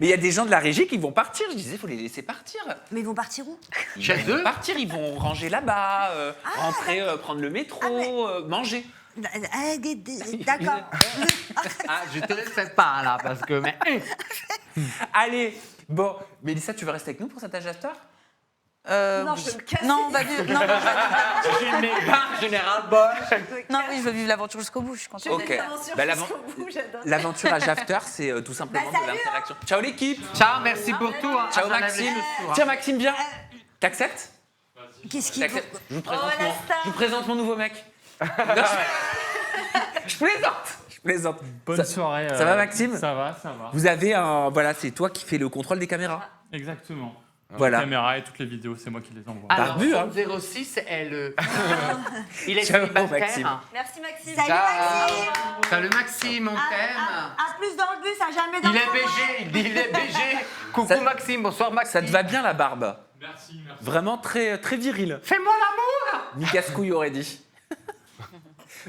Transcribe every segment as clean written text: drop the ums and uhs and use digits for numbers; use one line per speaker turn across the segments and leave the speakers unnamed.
Mais il y a des gens de la régie qui vont partir. Je disais, il faut les laisser partir.
Mais ils vont partir où?
Ils vont partir, ils vont ranger là-bas, rentrer, prendre le métro, manger.
D'accord.
Ah, je te laisserai pas là, parce que. Mais...
Allez, bon. Mélissa, tu veux rester avec nous pour cet âge after?
Non, je vais me casser.
Non, on va vivre. Non,
J'ai mes barres général Bosch.
non, oui, je veux vivre l'aventure jusqu'au bout, je suis contente.
Ok.
L'aventure
Bah,
jusqu'au bout, j'adore.
L'aventure âge after, c'est tout simplement
Bah,
de
salut,
l'interaction. Ciao l'équipe.
Ciao, merci pour tout. Hein.
Ciao
J'enlève
Maxime.
les chaussures, hein.
Tiens Maxime, viens. T'acceptes?
Qu'est-ce qu'il faut?
T'acceptes Je vous
Oh, la star.
je vous présente mon nouveau mec. Non, je plaisante. Je plaisante.
Bonne soirée.
ça va, Maxime?
Ça va, ça va.
Vous avez un. Voilà, c'est toi qui fais le contrôle des caméras.
Exactement.
Voilà.
Les caméras et toutes les vidéos, c'est moi qui les envoie.
Alors,
Barbu, hein.
06 est le. Il est
Ciao,
célibataire.
Maxime.
Merci Maxime.
Salut Maxime.
Salut Maxime, on t'aime.
À plus dans le bus, à jamais dans
Il
le
est
train.
BG, il dit il est BG. Coucou
Ça-
Maxime, bonsoir Maxime.
Ça te va bien la barbe?
Merci, merci.
Vraiment très, très viril.
Fais-moi l'amour.
Ni casse-couille aurait dit.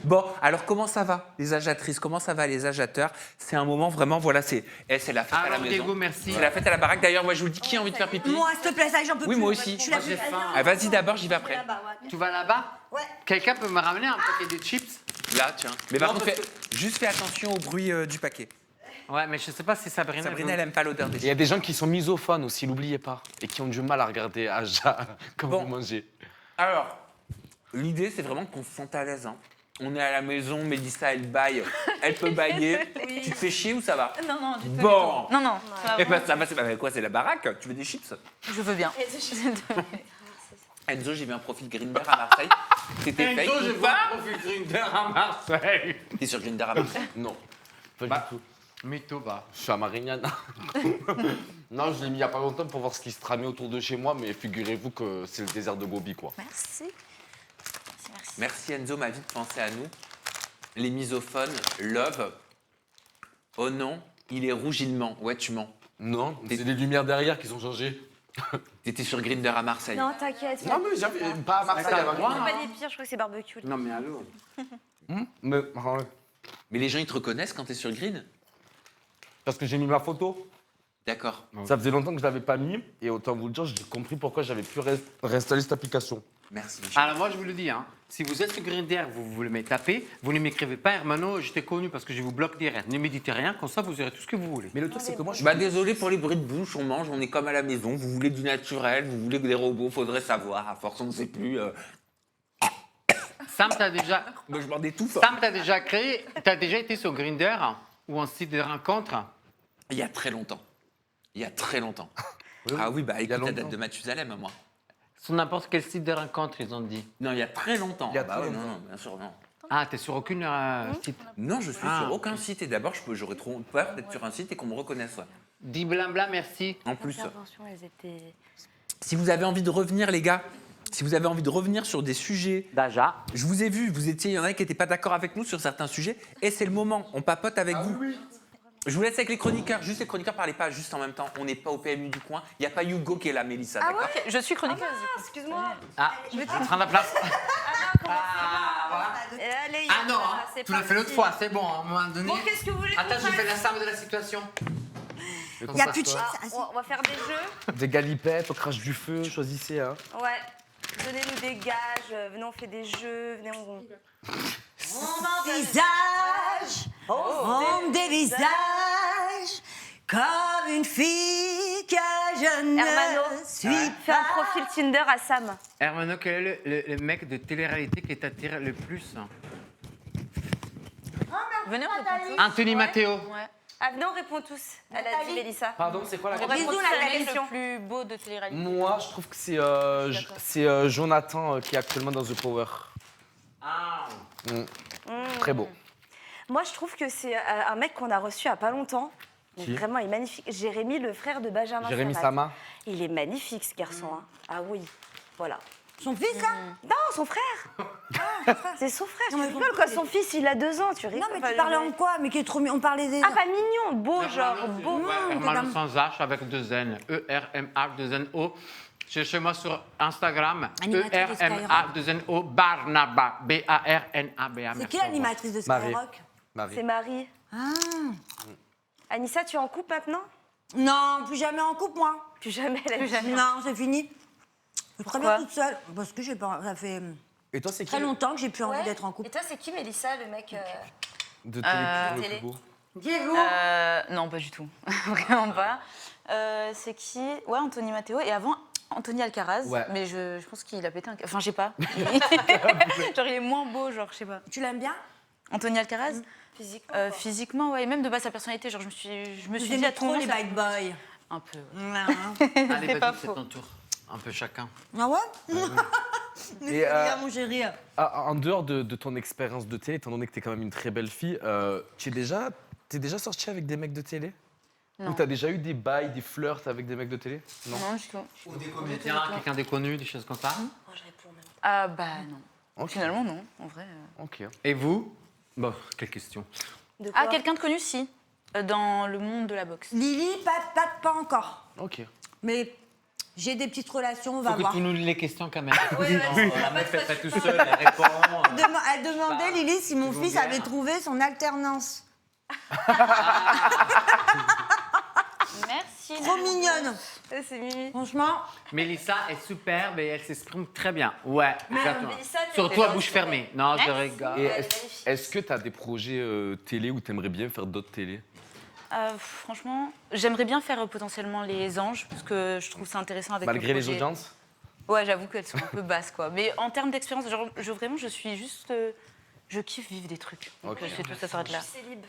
Bon, alors comment ça va, les agiatrices? Comment ça va, les agiateurs? C'est un moment vraiment, voilà, c'est la fête à la
Alors
maison.
Diego, merci.
C'est la fête à la baraque. D'ailleurs, moi, je vous dis, qui a envie de faire pipi?
Moi, s'il te plaît, ça, j'en peux
Oui,
plus.
moi aussi.
Je suis la
Moi,
plus.
j'ai faim.
Ah, vas-y d'abord, j'y vais après.
Là-bas, ouais.
Tu vas là-bas?
Ouais.
Quelqu'un peut me ramener un paquet de chips?
Là, tiens. Mais par
Non,
contre,
parce
juste fais attention au bruit du paquet.
Ouais, mais je sais pas si Sabrina.
Sabrina, elle aime pas l'odeur des
Il y a des gens qui sont misophones aussi, n'oubliez pas, et qui ont du mal à regarder Aja quand
Bon.
vous mangez.
Alors, l'idée, c'est vraiment qu'on se sente à l'aise. Hein. On est à la maison, Mélissa, elle baille, elle peut bailler.
Oui.
Tu te fais chier ou ça va?
Non, non, du tout.
Bon.
Non, non, ça
Eh
va.
ben, ça va, c'est pas quoi? C'est la baraque? Tu veux des chips?
Je veux bien.
Enzo, j'ai vu un profil Grindr à Marseille. C'était fake
Enzo, je
ou
vois
pas?
un profil Grindr à Marseille.
T'es sur Grindr à Marseille?
Non, pas
Bah.
du tout.
Mytho, bah.
Je suis à Marignane. Non, je l'ai mis il y a pas longtemps pour voir ce qui se tramait autour de chez moi, mais figurez-vous que c'est le désert de Gobi, quoi.
Merci. Merci, merci.
Merci Enzo, m'a vite pensé à nous. Les misophones, love. Oh non, il est rouge, il ment. Ouais, tu mens.
Non, c'est les lumières derrière qui sont changées.
T'étais sur Grindr à Marseille.
Non, t'inquiète.
Non, mais j'avais pas à Marseille, à
C'est
Marignane.
pas des pires, je crois que c'est barbecue.
Non, mais allô.
Mais,
Mais les gens, ils te reconnaissent quand t'es sur Green?
parce que j'ai mis ma photo.
D'accord.
Ça faisait longtemps que je l'avais pas mis, et autant vous le dire, j'ai compris pourquoi j'avais pu réinstaller cette application.
Merci.
Alors moi, je vous le dis, hein, si vous êtes sur Grindr, vous voulez me taper, vous ne m'écrivez pas Hermano, je t'ai connu parce que je vous bloque direct. Ne me dites rien, comme ça, vous aurez tout ce que vous voulez.
Mais le truc, c'est que moi, je suis
Bah désolé pour les bruits de bouche, on mange, on est comme à la maison. Vous voulez du naturel, vous voulez des robots, faudrait savoir. À force, on ne sait plus.
Sam, t'as déjà,
Moi, je m'en étouffe.
Sam, t'as déjà créé, t'as déjà été sur Grindr ou un site de rencontre?
Il y a très longtemps. Il y a très longtemps.
Oui,
Ah oui, bah
il y a
écoute, la
longtemps.
date de Mathusalem, moi.
Sur n'importe quel site de rencontre, ils ont dit.
Non, il y a très longtemps.
Il y a
Bah
très
ouais,
longtemps.
Non, non, bien sûr, non.
Ah, t'es sur aucune site.
Non, je suis
Ah,
sur aucun site. Et d'abord, j'aurais trop peur d'être sur un site et qu'on me reconnaisse. Ouais.
Dis blabla, merci.
En plus,
Interventions, elles étaient.
si vous avez envie de revenir, les gars, si vous avez envie de revenir sur des sujets,
Daja.
je vous ai vu, il y en a qui n'étaient pas d'accord avec nous sur certains sujets, et c'est le moment, on papote avec vous. Je vous laisse avec les chroniqueurs, juste les chroniqueurs, parlez pas juste en même temps, on n'est pas au PMU du coin, il n'y a pas Hugo qui est là, Mélissa, d'accord?
Ok, je suis chroniqueuse.
Excuse-moi.
Ah, je vais prendre la place.
Allez,
Ah non, hein,
c'est
tu l'as fait
parti.
l'autre fois, c'est bon, à un moment donné.
Bon, qu'est-ce que vous voulez qu'on
Attends, je
fasse
fais la somme de la situation.
Il n'y a plus de chips.
Ah, on va faire des jeux.
Des galipettes, au crash du feu, choisissez. Hein.
Ouais. Donnez-nous des gages. Venez, on fait des jeux. Venez, on.
Mon visage, on dévisage comme une fille que je
Hermano,
ne suis
fais un
pas.
profil Tinder à Sam.
Hermano, quel est le mec de télé-réalité qui t'attire le plus?
Venez, on répond tous.
Anthony Matteo.
Ouais.
Ah, venez, on répond tous. Elle a dit Mélissa.
Pardon, c'est quoi la
On répond
Bisous,
tous
la
à
galette.
l'émission. Le plus beau de télé-réalité.
Moi, je trouve que
D'accord.
c'est Jonathan qui est actuellement dans The Power.
Ah.
Très beau.
Moi, je trouve que c'est un mec qu'on a reçu il n'y a pas longtemps. Mais
Qui
vraiment, il est magnifique. Jérémy, le frère de Benjamin.
Jérémy
Samat.
Sama.
Il est magnifique, ce garçon. hein. Ah oui, voilà.
Son fils, là
Non, son frère. C'est son frère.
Non,
Tu
mais
rigoles,
pourquoi
quoi. Son fils, il a 2 ans. Tu rigoles.
Non, mais
pas,
tu
le
parlais
mec.
en quoi? Mais qui est trop mignon. On parlait des.
Ah, pas mignon, beau, genre, beau.
Hermano sans H avec 2 N. E-R-M-A 2 N-O. Cherchez-moi sur Instagram.
Animatrice de Skyrock.
E-R-M-A 2 N-O Barnaba. B-A-R-N-A-B-A.
C'est qui l'animatrice de
Marie.
Skyrock?
Marie.
C'est Marie.
Ah.
Anissa, tu es en couple maintenant?
Non, plus jamais en couple, moi.
Plus jamais la vie.
Non, c'est fini. Je suis très bien
Pourquoi
toute seule. Parce que j'ai pas. Ça fait
Et toi, c'est qui
très longtemps que j'ai plus envie
Ouais.
d'être en
Et
couple.
toi, c'est qui, Mélissa, le mec
de télé le
télé.
plus beau?
Diego.
Non, pas du tout. Vraiment pas. C'est qui? Ouais, Anthony Matteo. Et avant, Anthony Alcaraz.
Ouais.
Mais je pense qu'il a pété un... Enfin, je sais pas. Genre, il est moins beau, genre, je sais pas.
Tu l'aimes bien?
Anthony Alcaraz
physiquement quoi.
Physiquement, ouais. Et même de base, sa personnalité. Genre, je me suis dit
J'aimais
à tout
trop
moment...
les
ça-
bad boys.
Un peu.
Allez,
C'est pas
vas-y, c'est
faux.
ton tour. Un peu chacun.
Ah ouais? Mais
Et,
regarde mon chéri.
En dehors de ton expérience de télé, étant donné que t'es quand même une très belle fille, t'es déjà sortie avec des mecs de télé?
Non.
Ou t'as déjà eu des bails, des flirts avec des mecs de télé?
Non, du tout.
Ou des comédiens, quelqu'un de connu, des choses comme ça.
Oh, je réponds même.
Ah, bah non.
Ok.
Finalement, non. En vrai.
Ok.
Et vous? Bon, quelle question.
De quoi
Ah, quelqu'un de connu, si. Dans le monde de la boxe.
Lily, pas encore.
Ok.
Mais j'ai des petites relations, on va
Faut que
voir.
tu nous lis les questions quand même.
La
mec fait pas tout seul, elle répond.
Elle demandait, Lily, si mon fils
vulgaire.
avait trouvé son alternance.
Merci.
Trop mignonne.
C'est Mimi.
Franchement,
Mélissa est superbe et elle s'exprime très bien. Ouais, exactement.
Mélissa, elle
Surtout
est
à bouche fermée. Non, je
Merci.
rigole.
Et
elle est
est-ce
magnifique.
que t'as des projets télé où t'aimerais bien faire d'autres télés?
Franchement, j'aimerais bien faire potentiellement les anges, parce que je trouve ça intéressant avec
Malgré
le
les
projet.
audiences?
Ouais, j'avoue qu'elles sont un peu basses, quoi. Mais en termes d'expérience, genre, vraiment, je suis juste... je kiffe vivre des trucs. Donc,
Ok.
c'est tout, ça s'arrête là.
Je suis célib.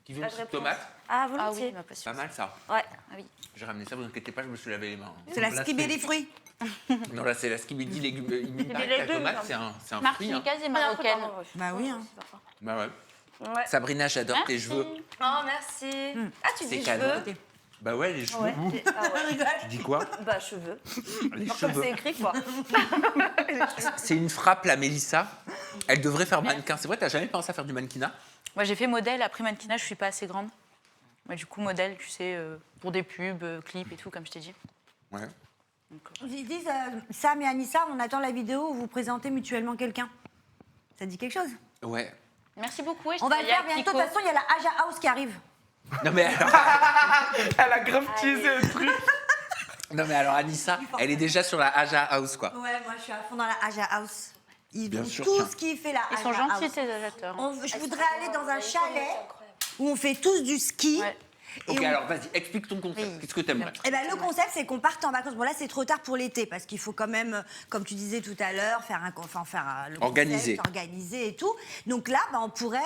Qui veut
Ah,
une
je
petite
réponds.
tomate?
Ah,
Ah
volontiers.
oui, ma passion.
Pas mal ça.
Ouais.
Ah oui.
J'ai ramené ça, vous inquiétez pas, je me suis lavé les mains.
c'est la skibé des fruits.
Non, là, c'est la skibidi légumes. Il paraît que la
légumes,
tomate,
ça.
c'est un fruit. Hein.
Martiniquaise et
Ah,
marocaine.
pardon, ouais.
Bah oui. Hein.
Bah ouais.
Ouais.
Sabrina, j'adore tes cheveux.
Oh, merci. Ah, tu
C'est
dis
cadeau.
cheveux?
Bah ouais, les cheveux.
Ouais. Ah ouais.
Tu dis quoi?
Bah, cheveux.
Les
Comme
cheveux.
c'est écrit, quoi.
C'est une frappe, la Mélissa. Elle devrait faire mannequin. C'est vrai, t'as jamais pensé à faire du mannequinat?
Moi, j'ai fait modèle. Après mannequinat, je suis pas assez grande. Mais du coup, modèle, tu sais, pour des pubs, clips et tout, comme je t'ai dit.
Ouais.
Ils disent, Sam et Anissa, on attend la vidéo où vous présentez mutuellement quelqu'un. Ça dit quelque chose?
Ouais.
Merci beaucoup. Et je
On va le
travaille à
faire bientôt. De
Kiko.
toute façon, il y a la Aja House qui arrive.
Non mais alors,
Elle a grave teasé le truc.
non mais alors Anissa, elle est déjà sur la Aja House quoi.
Ouais, moi je suis à fond dans la Aja House. Ils
Bien
vont
sûr,
tous
tiens.
kiffer la
Ils
Aja
sont gentils,
House.
ces acteurs.
Je voudrais aller dans un chalet
Incroyable.
où on fait tous du ski.
Ouais.
Ok,
Et on-
alors vas-y, explique ton concept.
Oui.
Qu'est-ce que t'aimerais?
Eh ben, le concept, c'est qu'on parte en vacances. Bon, là, c'est trop tard pour l'été, parce qu'il faut quand même, comme tu disais tout à l'heure, faire le concept,
Organiser.
organiser et tout. Donc là, ben, on pourrait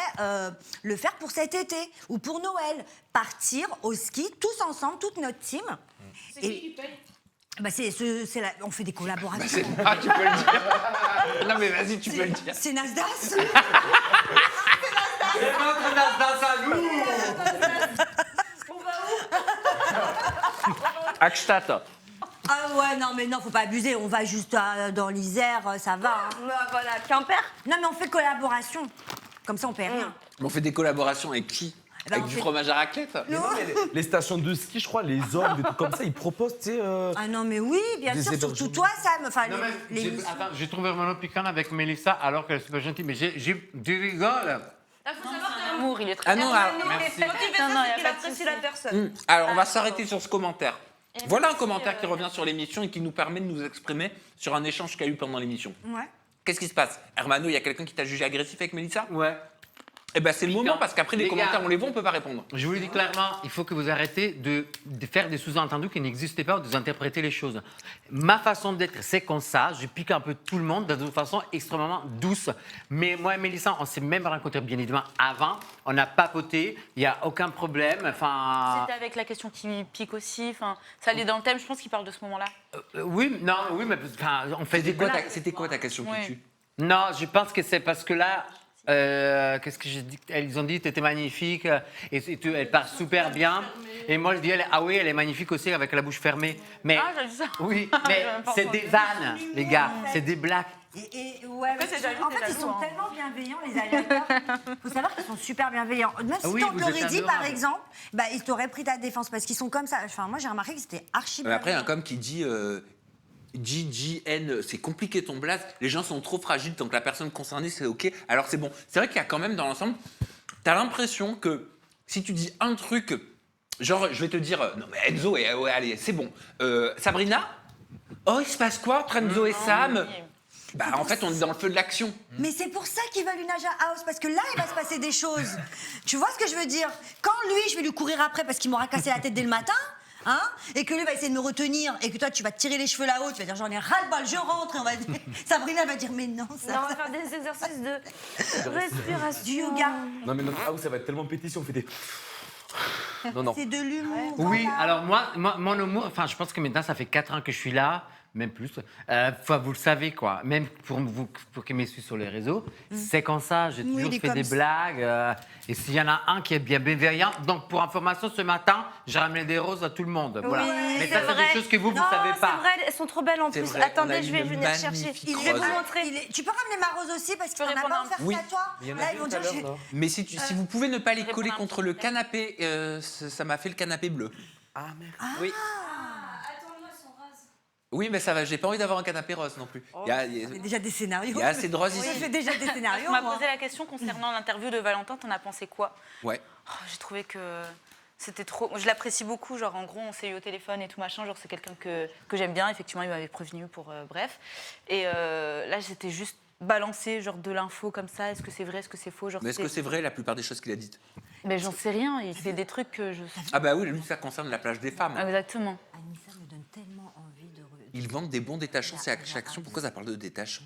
le faire pour cet été ou pour Noël. Partir au ski, tous ensemble, toute notre team. C'est qui qui paye? On fait des collaborations.
Ah, tu peux le dire. Non mais vas-y, tu peux le dire.
C'est Nasdaq.
Akstadt.
Ah ouais, non, mais non, faut pas abuser. On va juste dans l'Isère, ça va. Hein.
Bah, voilà, Quimper.
Non, mais on fait collaboration. Comme ça, on paie rien.
On fait des collaborations avec qui?
ben,
Avec
on
du
fait-
fromage à raclette?
Non.
Les stations de ski, je crois, les hommes, des trucs comme ça, ils proposent, tu sais.
Ah non, mais oui, bien
Des
sûr, surtout
hébergements.
toi, Sam. Enfin,
Non, mais
les
j'ai-
missions.
attends, j'ai trouvé vraiment piquant avec Mélissa alors qu'elle est super gentille. Mais tu rigoles.
Amour, il est très
Ah non, alors,
Merci.
Non, non, y a pas de
apprécie
souci.
la personne.
alors on va s'arrêter sur ce commentaire. Voilà un commentaire qui revient sur l'émission et qui nous permet de nous exprimer sur un échange qu'il y a eu pendant l'émission.
Ouais.
Qu'est-ce qui se passe? Hermano, il y a quelqu'un qui t'a jugé agressif avec Mélissa?
Ouais.
Eh ben c'est le moment parce qu'après les
Les
commentaires
gars.
on les voit, on peut pas répondre.
Je vous le dis clairement, il faut que vous arrêtez de faire des sous-entendus qui n'existaient pas ou de vous interpréter les choses. Ma façon d'être, c'est comme ça. Je pique un peu tout le monde d'une façon extrêmement douce. Mais moi et Mélissa, on s'est même rencontrés bien évidemment avant. On a papoté, il n'y a aucun problème. Enfin,
C'était avec la question qui pique aussi. Enfin, ça allait dans le thème. Je pense qu'il parle de ce moment-là.
oui, non, oui, mais enfin, on fait des blagues.
C'était quoi ta question qui
Ouais.
tue?
Non, je pense que c'est parce que là, qu'est-ce que j'ai dit? Ils ont dit tu étais magnifique elle part super bien. Et moi je dis ah oui, elle est magnifique aussi avec la bouche fermée. Mais
Ah, j'ai dit ça.
oui, mais
J'avais pas
c'est
entendu.
des vannes, les gars, c'est des blagues.
Ouais, mais
c'est jaloux,
en
c'est
fait, ils
jaloux,
sont
hein.
tellement bienveillants, les Algériens. Faut savoir qu'ils sont super bienveillants. Même si
oui,
on te
vous
l'aurait
êtes
dit, par
adorable.
exemple, bah, ils t'auraient pris ta défense parce qu'ils sont comme ça. Enfin, moi, j'ai remarqué que c'était archi
Mais après, il y a un
bienveillant.
com qui dit GGN, c'est compliqué ton blaze, les gens sont trop fragiles tant que la personne concernée c'est ok. Alors c'est bon. C'est vrai qu'il y a quand même dans l'ensemble, t'as l'impression que si tu dis un truc Genre, je vais te dire, non mais Enzo, ouais, allez, c'est bon. Sabrina, oh, il se passe quoi entre Enzo et Sam? Bah, en fait, on est dans le feu de l'action.
Mais c'est pour ça qu'ils veulent une Aja House, parce que là, il va se passer des choses. Tu vois ce que je veux dire? Quand lui, je vais lui courir après parce qu'il m'aura cassé la tête dès le matin, hein, et que lui va essayer de me retenir, et que toi, tu vas te tirer les cheveux là-haut, tu vas dire j'en ai ras-le-bol, je rentre, et on va dire... Sabrina va dire mais non, ça...
Non, on va faire des exercices de respiration.
Du yoga,
Non, mais notre house, ça va être tellement pétition, on fait des. Non.
c'est de l'humour.
Oui,
voilà.
alors moi, mon humour, enfin, je pense que maintenant, ça fait 4 ans que je suis là, même plus. Enfin, vous le savez, quoi. Même pour vous, pour qui me suivent sur les réseaux, c'est comme ça. J'ai
Oui,
toujours
il est
fait des
comme ça.
blagues. Et s'il y en a un qui est bien bienveillant, donc pour information, ce matin, j'ai ramené des roses à tout le monde. Voilà.
Oui,
Mais
c'est
ça, c'est
vrai.
des choses que vous
Non,
savez pas.
C'est vrai, elles sont trop belles en
C'est
plus.
vrai, on a
Attendez, je vais
une
venir chercher.
magnifique
Je vais vous
rose.
montrer.
Tu peux ramener ma rose aussi, parce qu'il
peux
n'en a
répondre
pas
un-
offert
Oui.
à toi.
Il y en a
Là,
vu
ils vont
tout à
dire...
l'heure, là.
Mais si vous pouvez ne pas les
répondre
coller
un
contre
petit
le
peu.
canapé, ça m'a fait le canapé bleu.
Ah, merde.
Oui. Oui, mais ça va, j'ai pas envie d'avoir un canapé rose non plus. Il y a
C'est déjà des scénarios.
il y a assez de roses
Je
ici.
fais déjà des scénarios,
Tu m'as
moi.
posé la question concernant l'interview de Valentin, t'en as pensé quoi?
Ouais.
Oh, j'ai trouvé que c'était trop... Je l'apprécie beaucoup, genre en gros on s'est eu au téléphone et tout machin, genre c'est quelqu'un que j'aime bien, effectivement il m'avait prévenu pour bref. Et là j'étais juste balancée genre de l'info comme ça, est-ce que c'est vrai, est-ce que c'est faux, genre
Mais est-ce que c'est vrai la plupart des choses qu'il a dites?
Mais j'en sais rien, il fait des trucs que je...
Ah bah oui, lui ça concerne la plage des femmes.
Exactement.
Anissa me donne tellement envie de...
Ils vendent des bons détachants, c'est chaque action. Pourquoi ça parle de détachants?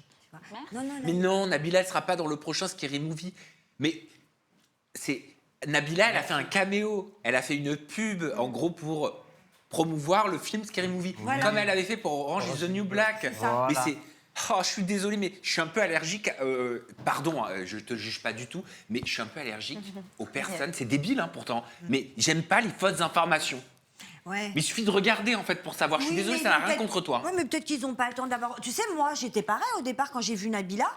Non,
Mais non, Nabila, elle sera pas dans le prochain Scary Movie. Mais c'est Nabila, elle a fait un caméo. Elle a fait une pub, en gros, pour promouvoir le film Scary Movie.
Voilà.
Comme elle avait fait pour Orange is the New Black.
Voilà.
Mais c'est... Oh, je suis désolée, mais je suis un peu allergique. Pardon, je te juge pas du tout, mais je suis un peu allergique aux personnes. C'est débile, hein, pourtant. Mais j'aime pas les fausses informations.
Ouais.
Mais il suffit de regarder, en fait, pour savoir. Je suis
Oui,
désolée,
mais
ça n'a rien
peut-être-
contre toi.
Oui, mais peut-être qu'ils n'ont pas le temps d'avoir... Tu sais, moi, j'étais pareil au départ, quand j'ai vu Nabila,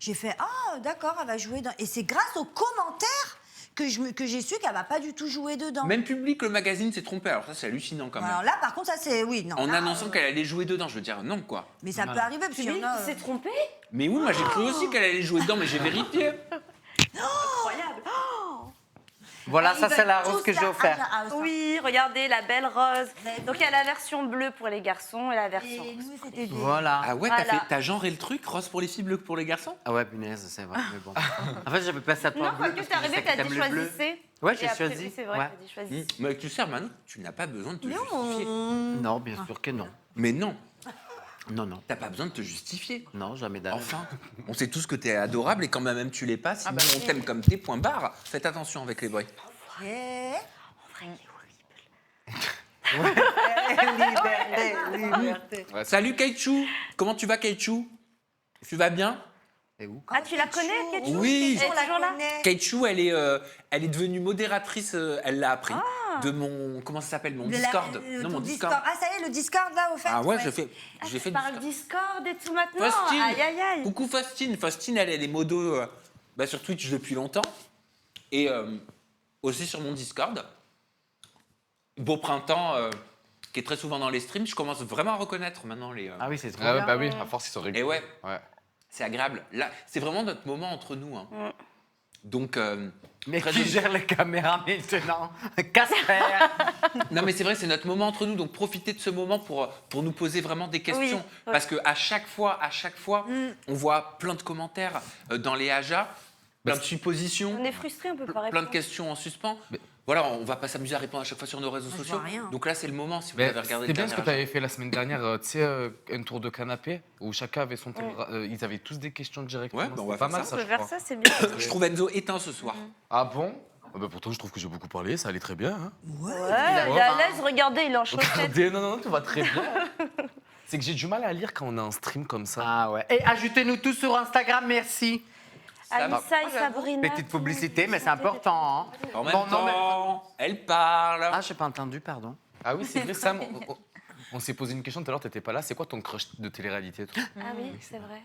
j'ai fait « Ah, d'accord, elle va jouer dans... » Et c'est grâce aux commentaires que j'ai su qu'elle va pas du tout jouer dedans.
Même Public, le magazine, s'est trompé. Alors ça, c'est hallucinant, quand même.
Alors là, par contre, ça, c'est... Oui, non.
En
là,
annonçant qu'elle allait jouer dedans, je veux dire, non, quoi.
Mais ça peut arriver, parce qu'il y en a...
Il s'est trompé.
Mais oui, moi j'ai cru aussi qu'elle allait jouer dedans, mais j'ai vérifié.
Incroyable.
Voilà,
Ils
ça c'est
veulent
la rose
tous
que j'ai
la
offerte.
Aja House.
Oui, regardez la belle rose.
Mais
Donc il y a la version bleue pour les garçons et la
Et
version.
nous, c'était des...
Voilà.
Ah ouais,
Voilà.
t'as genré le truc, rose pour les filles, bleu pour les garçons?
Ah ouais, punaise, c'est vrai, mais bon. En fait, j'avais pas ça pour
Non,
bleu
quand
parce
t'es arrivé,
je sais
t'as
que
dit
t'aimes le bleu.
choisissez.
Ouais,
Et
j'ai
après,
choisi.
oui, c'est vrai,
Ouais.
t'as dit choisissez.
Mais tu sais, Manon, tu n'as pas besoin de te justifier.
Non, bien sûr que non.
Mais non,
Non, non.
t'as pas besoin de te justifier.
Non, jamais d'arrêt.
Enfin, on sait tous que t'es adorable et quand même tu l'es pas, sinon
bah
on t'aime comme t'es, point barre. Faites attention avec les boys.
Eh,
En vrai, il est horrible.
Liberté, liberté.
Salut Keichu, comment tu vas Keichu? Tu vas bien?
Et où?
Ah, tu la connais, Ketchum?
Oui.
Elle est
on la
toujours là?
connaît.
Keichu, elle est devenue modératrice, elle l'a appris, de mon, comment ça s'appelle, mon
De la-
Discord.
ton
Non, mon
Discord.
Discord.
Ah, ça y est, le Discord, là, au fait.
Ah ouais,
ouais.
Ah,
j'ai fait
tu
du
parles
Discord.
Discord et tout maintenant.
Faustine.
Aïe, aïe, aïe.
Coucou Faustine. Faustine, elle est modo sur Twitch depuis longtemps. Et aussi sur mon Discord. Beau printemps, qui est très souvent dans les streams. Je commence vraiment à reconnaître maintenant les...
Ah oui, c'est trop
Ah ouais,
bien.
bah oui, à force, ils sont
Et
réguliers.
ouais,
Ouais.
c'est agréable. Là, c'est vraiment notre moment entre nous. Hein. Donc,
Mais
très
qui
joli.
gère les caméras maintenant? Casper.
Non, mais c'est vrai, c'est notre moment entre nous. Donc, profitez de ce moment pour nous poser vraiment des questions.
Oui, ouais.
Parce qu'à chaque fois, on voit plein de commentaires dans les Aja, plein de suppositions.
On est frustrés, on peut pas
plein de
répondre.
questions en suspens. Voilà, on va pas s'amuser à répondre à chaque fois sur nos réseaux
Moi, je
sociaux.
vois rien.
Donc là, c'est le moment si vous
Mais
avez regardé
c'était
le
bien ce que tu
dernier
avais fait la semaine dernière, tu sais, un tour de canapé où chacun avait son thème. Ils avaient tous des questions directement.
Ouais, bah, on va
C'était pas
faire
mal
ça.
On peut
je
faire
crois.
ça, c'est bien.
Aja. Je trouve Enzo éteint ce soir.
Ah bon?
Ah bah pourtant, je trouve que j'ai beaucoup parlé, ça allait très bien. Hein.
Ouais, il est à l'aise, regardez, il est en chaussettes.
Regardez, non, tout va très bien. C'est que j'ai du mal à lire quand on est en stream comme ça.
Ah ouais. Et ajoutez-nous tous sur Instagram, merci.
Anissa et Sabrina.
Petite publicité, mais c'est important. Hein.
En même
Bon, non, mais-
temps, elle parle.
Ah, j'ai pas entendu, pardon.
Ah oui, c'est vrai, Sam. On s'est posé une question tout à l'heure, t'étais pas là. C'est quoi ton crush de télé-réalité, toi?
Ah oui, c'est vrai.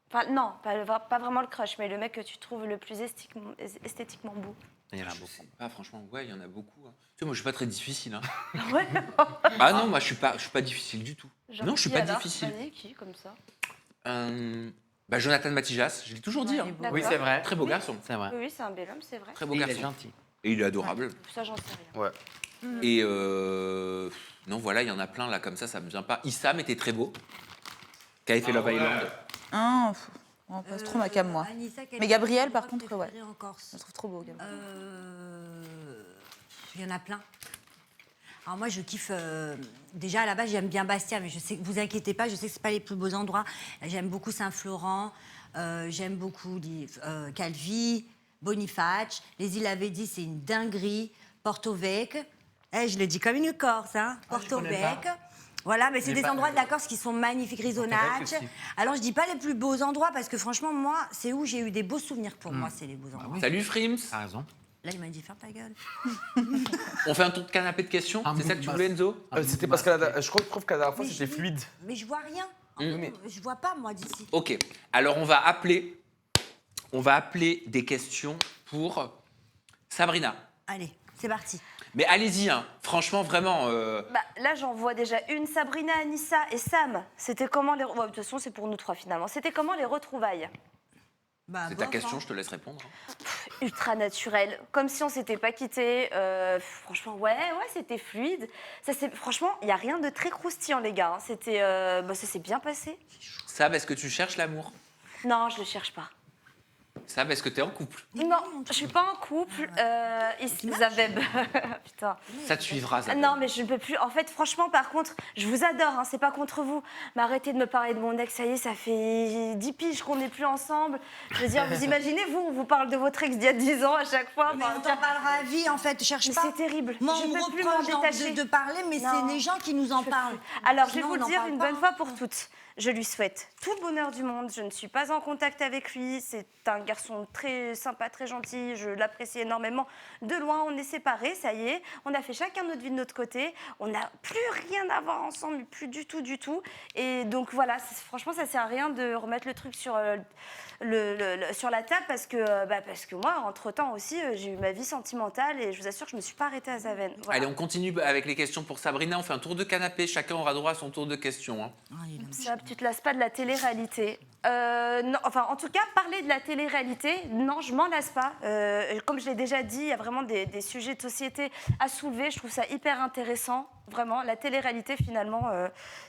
Enfin, non, pas vraiment le crush, mais le mec que tu trouves le plus esthétiquement beau.
Il y en a
Je
beaucoup.
sais pas, franchement, ouais, il y en a beaucoup. Hein. Tu sais, moi, je suis pas très difficile. Hein.
Ouais.
Ah non, moi, je suis pas difficile du tout.
Genre
non, je suis
qui
pas
alors?
difficile.
Vas-y, qui, comme ça?
Jonathan Matijas, je l'ai toujours dit. Hein.
D'accord.
Oui, c'est vrai.
Très beau garçon.
C'est vrai.
Oui, c'est un bel homme, c'est vrai.
Très beau
Et il est
garçon.
gentil.
Et il est adorable.
Ça, j'en sais rien.
Ouais.
Et non, voilà, il y en a plein là comme ça me vient pas. Issam était très beau, qui avait fait Love Island.
Ah, on passe trop ma cam, moi.
Anissa, quel
Mais
est
Gabriel,
ton
par
endroit
contre, ouais.
préféré en Corse
Je le trouve trop beau, Gabriel.
Il y en a plein. Alors moi, je kiffe... déjà, à la base, j'aime bien Bastia, mais je sais, vous inquiétez pas, je sais que ce pas les plus beaux endroits. J'aime beaucoup Saint-Florent, j'aime beaucoup Calvi, Boniface. Les îles Avedi, c'est une dinguerie. Porto Vecchio. Je le dis comme une Corse, hein. Porto
connais
Vecchio. Voilà, mais c'est des endroits de la Corse qui sont magnifiques, Risonacci.
aussi.
Alors, je dis pas les plus beaux endroits, parce que franchement, moi, c'est où j'ai eu des beaux souvenirs. Pour moi, c'est les beaux endroits.
Salut Frims.
T'as raison.
Là, il m'a dit, ferme ta gueule.
On fait un tour de canapé de questions.
Un
C'est ça que
bout
tu
de
voulais,
masse.
Enzo?
C'était parce que je trouve qu'à la dernière fois,
Mais
c'était
je-
fluide.
Mais je vois rien. Je vois pas, moi, d'ici.
Ok. Alors on va appeler des questions pour Sabrina.
Allez, c'est parti.
Mais allez-y, hein. Franchement, vraiment.
Bah, là, j'en vois déjà une, Sabrina, Anissa et Sam. C'était comment les... ouais, de toute façon, c'est pour nous trois, finalement. C'était comment les retrouvailles?
Bah,
C'est ta
bof,
question,
hein.
je te laisse répondre.
Ultra naturel, comme si on s'était pas quittés. Franchement, ouais, c'était fluide. Franchement, il y a rien de très croustillant, les gars. C'était, ça s'est bien passé.
Sab, est-ce que tu cherches l'amour?
Non, je le cherche pas.
Sab, est-ce que t'es en couple?
Non, je suis pas en couple. Zabeb. Putain.
Ça te suivra, Sab.
Non, mais je ne peux plus. En fait, franchement, par contre, je vous adore, hein, c'est pas contre vous. Mais arrêtez de me parler de mon ex, ça y est, ça fait 10 piges qu'on n'est plus ensemble. Je veux dire, vous imaginez, on vous parle de votre ex d'il y a 10 ans à chaque fois.
Mais
Enfin,
on t'en parlera à vie, en fait. Cherche
mais
pas.
c'est terrible.
Moi,
Je
on me
peux plus m'en
reproche
détacher.
de parler, mais
Non.
c'est les gens qui nous en
Je peux
parlent.
plus. Alors, je vais
Sinon,
vous
on en
dire
parle
une
pas,
bonne
hein.
fois pour toutes. Je lui souhaite tout le bonheur du monde. Je ne suis pas en contact avec lui. C'est un garçon très sympa, très gentil. Je l'apprécie énormément. De loin, on est séparés, ça y est. On a fait chacun notre vie de notre côté. On n'a plus rien à voir ensemble, plus du tout, du tout. Et donc voilà, franchement, ça sert à rien de remettre le truc sur, sur la table parce que moi, entre-temps aussi, j'ai eu ma vie sentimentale et je vous assure que je ne me suis pas arrêtée à Zaven. Voilà.
Allez, on continue avec les questions pour Sabrina. On fait un tour de canapé. Chacun aura droit à son tour de questions. Hein.
Ah, il aime
Ça, tu te lasses pas de la télé-réalité. Non, enfin, en tout cas, parler de la télé-réalité, non, je m'en lasse pas. Comme je l'ai déjà dit, il y a vraiment des sujets de société à soulever. Je trouve ça hyper intéressant, vraiment. La télé-réalité, finalement,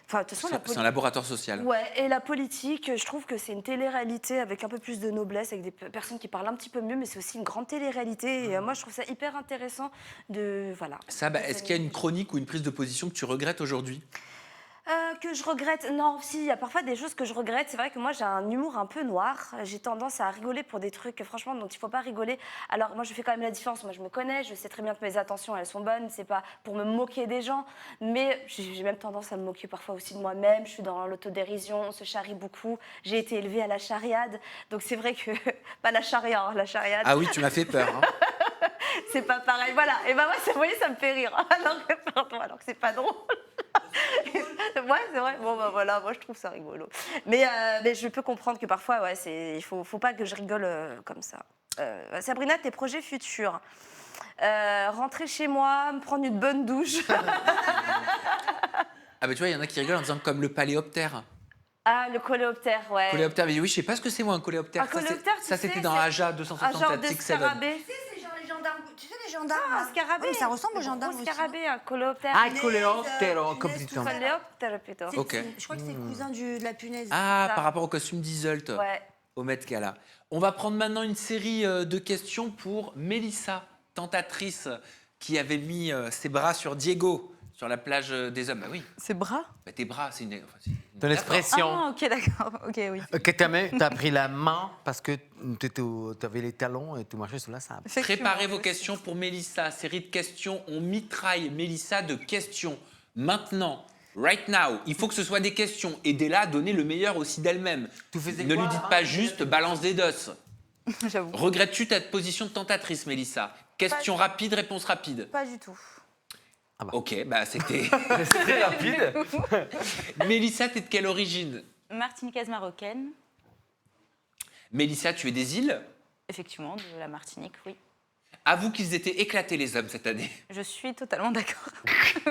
enfin, de toute façon,
C'est un laboratoire social.
Ouais, et la politique, je trouve que c'est une télé-réalité avec un peu plus de noblesse, avec des personnes qui parlent un petit peu mieux, mais c'est aussi une grande télé-réalité. Et moi, je trouve ça hyper intéressant de, voilà.
Sab, est-ce qu'il y a une chronique ou une prise de position que tu regrettes aujourd'hui?
Que je regrette, non, si, il y a parfois des choses que je regrette. C'est vrai que moi, j'ai un humour un peu noir. J'ai tendance à rigoler pour des trucs, franchement, dont il ne faut pas rigoler. Alors, moi, je fais quand même la différence. Moi, je me connais, je sais très bien que mes intentions, elles sont bonnes. C'est pas pour me moquer des gens, mais j'ai même tendance à me moquer parfois aussi de moi-même. Je suis dans l'autodérision, on se charrie beaucoup. J'ai été élevée à la chariade. Donc, c'est vrai que... pas la charia, hein, la chariade.
Ah oui, tu m'as fait peur. Hein.
C'est pas pareil. Voilà. Et ben, ouais, vous voyez, ça me fait rire. Alors que c'est pas drôle. Ouais, c'est vrai. Bon, bah voilà, moi je trouve ça rigolo. Mais je peux comprendre que parfois, ouais, il faut pas que je rigole comme ça. Sabrina, tes projets futurs. Rentrer chez moi, me prendre une bonne douche.
Ah bah tu vois, il y en a qui rigolent en disant comme le paléoptère.
Ah, le coléoptère, ouais.
Coléoptère, mais oui, je sais pas ce que c'est moi un coléoptère.
Un coléoptère,
ça
tu
c'était
sais,
dans
c'est
Aja
un
267
genre de
Six Seven.
scarabée.
C'est genre les gendarmes. Tu sais, les gendarmes.
Ah, un
là.
scarabée.
Oui, ça ressemble aux gendarmes
Un
aussi.
scarabée, un coléoptère.
Ah,
Punaise,
coléoptère, comme
punaise,
tu
tout
dis.
ça.
Coléoptère, plutôt.
C'est-
Ok.
Je crois que c'est cousin de la punaise.
Ah,
Ça.
par rapport au costume d'Iseult
Ouais.
au Met Gala. On va prendre maintenant une série de questions pour Mélissa, tentatrice, qui avait mis ses bras sur Diego sur la plage des hommes. Bah oui,
C'est bras?
bah tes bras, c'est une. Enfin, c'est une
Ton
métaphore.
expression.
Ah, ok, d'accord. Ok, oui.
Que t'as pris la main parce que t'avais les talons et tu marchais sur la sable.
Préparez vos questions pour Mélissa. Série de questions. On mitraille Mélissa de questions. Maintenant, right now, il faut que ce soit des questions. Aidez-la à donner le meilleur aussi d'elle-même.
Tu faisais
Ne
quoi,
lui dites
hein
pas juste balance des dos.
J'avoue.
Regrettes-tu ta position de tentatrice, Mélissa? Question rapide, réponse rapide.
Pas du tout.
Ok, bah c'était.
C'est très rapide.
Mélissa, t'es de quelle origine?
Martiniquaise marocaine,
Mélissa, tu es des îles?
effectivement, de la Martinique, oui.
Avoue qu'ils étaient éclatés, les hommes, cette année.
Je suis totalement d'accord.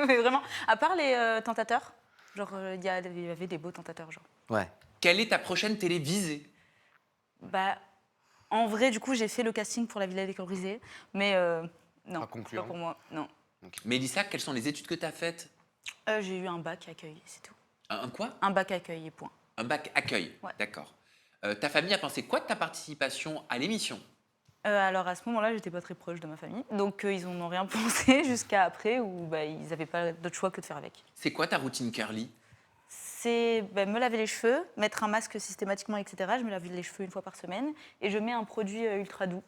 Mais vraiment, à part les tentateurs, genre, il y avait des beaux tentateurs, genre.
Ouais.
Quelle est ta prochaine télévisée?
Bah, en vrai, du coup, j'ai fait le casting pour la Villa décolorisée, mais non,
Pas
c'est
concluant.
pas pour moi, non.
Mélissa, quelles sont les études que tu as faites?
J'ai eu un bac accueil, c'est tout.
Un quoi?
Un bac accueil et point.
Un bac accueil.
Ouais.
D'accord. Ta famille a pensé quoi de ta participation à l'émission?
Alors à ce moment-là, j'étais pas très proche de ma famille, donc ils n'en ont rien pensé jusqu'à après où ils n'avaient pas d'autre choix que de faire avec.
C'est quoi ta routine curly?
C'est me laver les cheveux, mettre un masque systématiquement, etc. Je me lave les cheveux une fois par semaine et je mets un produit ultra doux,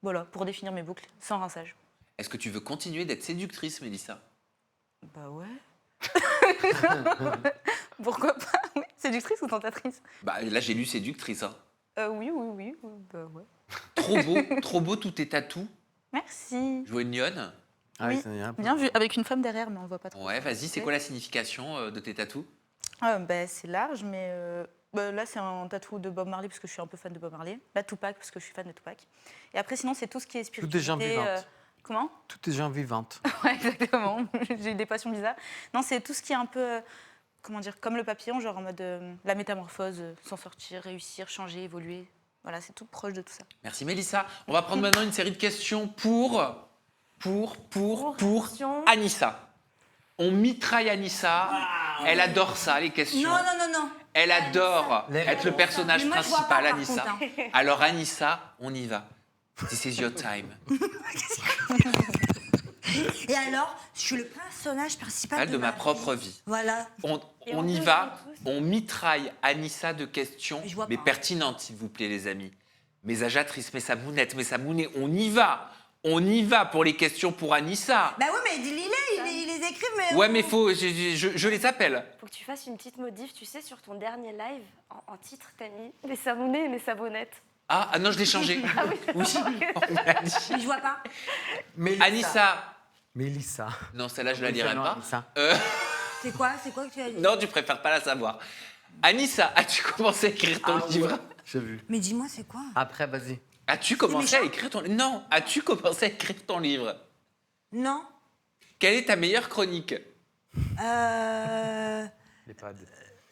voilà, pour définir mes boucles, sans rinçage.
Est-ce que tu veux continuer d'être séductrice, Mélissa?
Bah ouais. Pourquoi pas? Oui. Séductrice ou tentatrice?
Bah là, j'ai lu séductrice. Hein.
Oui, bah ouais.
Trop beau tous tes tatous.
Merci.
Joue une lionne.
Ah
Oui,
ça y est, un peu.
bien vu, avec une femme derrière, mais on voit pas trop.
Ouais, vas-y, c'est quoi la signification de tes tatous?
C'est large, mais là, c'est un tatou de Bob Marley, parce que je suis un peu fan de Bob Marley. Là, Tupac, parce que je suis fan de Tupac. Et après, sinon, c'est tout ce qui est spiritualité.
Toutes des gens vivantes.
Comment?
Toutes les gens vivantes.
Ouais, exactement. J'ai des passions bizarres. Non, c'est tout ce qui est un peu, comment dire, comme le papillon, genre en mode la métamorphose, s'en sortir, réussir, changer, évoluer. Voilà, c'est tout proche de tout ça.
Merci, Mélissa. On va prendre maintenant une série de questions pour Anissa. On mitraille Anissa. Elle adore ça, les questions.
Non.
Elle adore être le personnage
Mais moi, je vois
principal,
pas, par
Anissa.
contre,
Alors, Anissa, on y va. This is your time.
Et alors, je suis le personnage principal
De ma propre vie.
Voilà.
On y va. On mitraille Anissa de questions,
Mais je vois
mais
pas.
pertinentes, s'il vous plaît, les amis. Mes ajatrices, mes samounette, mes samounets, on y va. On y va pour les questions pour Anissa.
Bah oui, mais il les écrive, mais...
Ouais, mais faut, je les appelle.
Faut que tu fasses une petite modif, tu sais, sur ton dernier live, en titre, t'as mis mes savonnets et mes savonnettes.
Ah non, je l'ai changé. Oui. On l'a dit.
Mais je vois pas.
Anissa.
Mélissa.
Non, celle-là, je la lirai pas.
Mélissa.
C'est quoi que tu as dit?
Non, tu préfères pas la savoir. Anissa, as-tu commencé à écrire ton livre?
J'ai vu.
Mais dis-moi, c'est quoi?
Après, vas-y.
As-tu commencé à
méchant.
écrire ton livre? Non, as-tu commencé à écrire ton livre?
Non.
Quelle est ta meilleure chronique?
Les pads.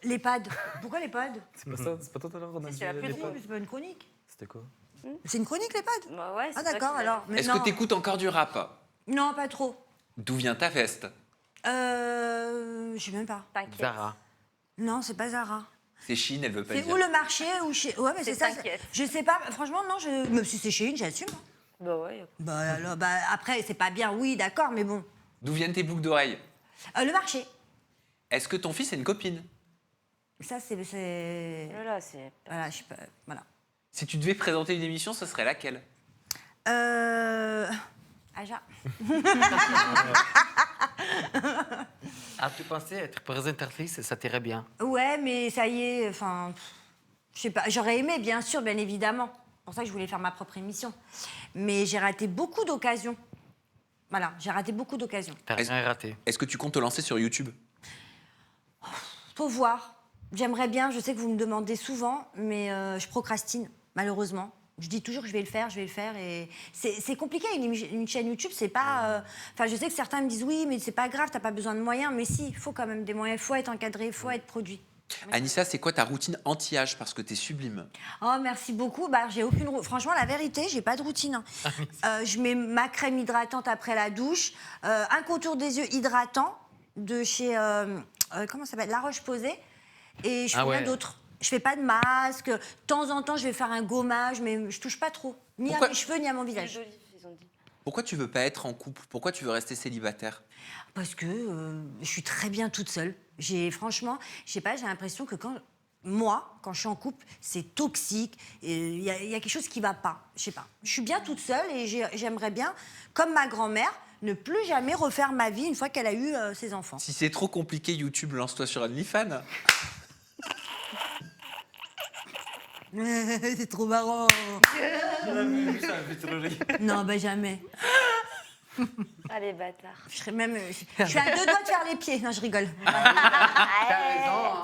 Les pads. Pourquoi les pads?
C'est pas ça, c'est pas toi tout à l'heure on a dit
C'est la plus
les
drôle.
pads.
C'est pas une chronique.
C'était quoi?
C'est une chronique, les pads?
Bah ouais, c'est
Ah
toi
d'accord,
qui l'as
alors. Mais
Est-ce
non.
que tu écoutes encore du rap?
Non, pas trop.
D'où vient ta veste?
Je sais même pas.
T'inquiète.
Zara.
Non, c'est pas Zara.
C'est Chine, elle veut pas
C'est
dire.
où le marché ou chez... Ouais, mais c'est ça.
T'inquiète.
Je sais pas. Franchement, non. Même si c'est chez une, j'assume. hein.
Bah ouais.
Bah, alors, après, c'est pas bien. Oui, d'accord, mais bon.
D'où viennent tes boucles d'oreilles?
Le marché.
Est-ce que ton fils a une copine?
Ça, c'est...
Là, c'est.
Voilà, je sais pas. Voilà.
Si tu devais présenter une émission, ce serait laquelle?
Aja.
As-tu pensé être présentatrice? Ça t'irait bien.
Ouais, mais ça y est, enfin, je sais pas. J'aurais aimé, bien sûr, bien évidemment. C'est pour ça que je voulais faire ma propre émission. Mais j'ai raté beaucoup d'occasions. Voilà, j'ai raté beaucoup d'occasions.
T'as
Est-ce-
rien raté.
Est-ce que tu comptes te lancer sur YouTube?
Faut voir. J'aimerais bien, je sais que vous me demandez souvent, mais je procrastine, malheureusement. Je dis toujours que je vais le faire, et c'est compliqué, une chaîne YouTube, c'est pas... Enfin, je sais que certains me disent, oui, mais c'est pas grave, t'as pas besoin de moyens, mais si, il faut quand même des moyens, il faut être encadré, il faut être produit.
Anissa, c'est quoi ta routine anti-âge? Parce que t'es sublime.
Oh, merci beaucoup. Bah, j'ai aucune... Franchement, la vérité, j'ai pas de routine. hein. Je mets ma crème hydratante après la douche, un contour des yeux hydratant de chez... comment ça s'appelle? La Roche-Posay. Et je fais
Ah
rien
ouais.
d'autre. Je fais pas de masque. De temps en temps, je vais faire un gommage, mais je touche pas trop. Ni
Pourquoi
à mes cheveux, ni à mon
Huile
visage.
d'olive, ils ont dit.
Pourquoi tu veux pas être en couple? Pourquoi tu veux rester célibataire?
Parce que je suis très bien toute seule. Franchement, je sais pas, j'ai l'impression que quand je suis en couple, c'est toxique. Il y a quelque chose qui va pas. Je sais pas. Je suis bien toute seule et j'aimerais bien, comme ma grand-mère, ne plus jamais refaire ma vie une fois qu'elle a eu ses enfants.
Si c'est trop compliqué, YouTube, lance-toi sur OnlyFans.
C'est trop marrant. Non, bah jamais.
Allez, bâtard.
Je serais même. Je suis à 2 doigts de faire les pieds. Non, je rigole.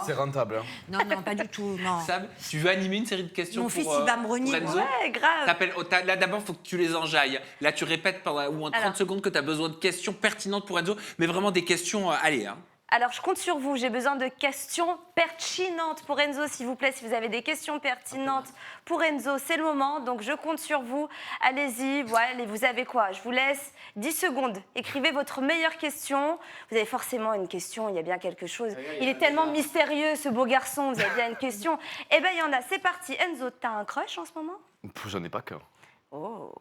C'est rentable. Hein.
Non, pas du tout. Non.
Sam, tu veux animer une série de questions
Mon
pour,
fils, il va me renier.
pour Enzo?
Ouais, grave.
Là, d'abord, il faut que tu les enjailles. Là, tu répètes pendant ou en 30
Alors.
secondes que tu as besoin de questions pertinentes pour Enzo, mais vraiment des questions, allez. Hein.
Alors, je compte sur vous. J'ai besoin de questions pertinentes pour Enzo, s'il vous plaît. Si vous avez des questions pertinentes pour Enzo, c'est le moment. Donc, je compte sur vous. Allez-y. Voilà, vous avez quoi? Je vous laisse 10 secondes. Écrivez votre meilleure question. Vous avez forcément une question. Il y a bien quelque chose. Il est tellement mystérieux, ce beau garçon. Vous avez bien une question. Eh bien, il y en a. C'est parti. Enzo, t'as un crush en ce moment?
J'en ai pas qu'un.
Oh.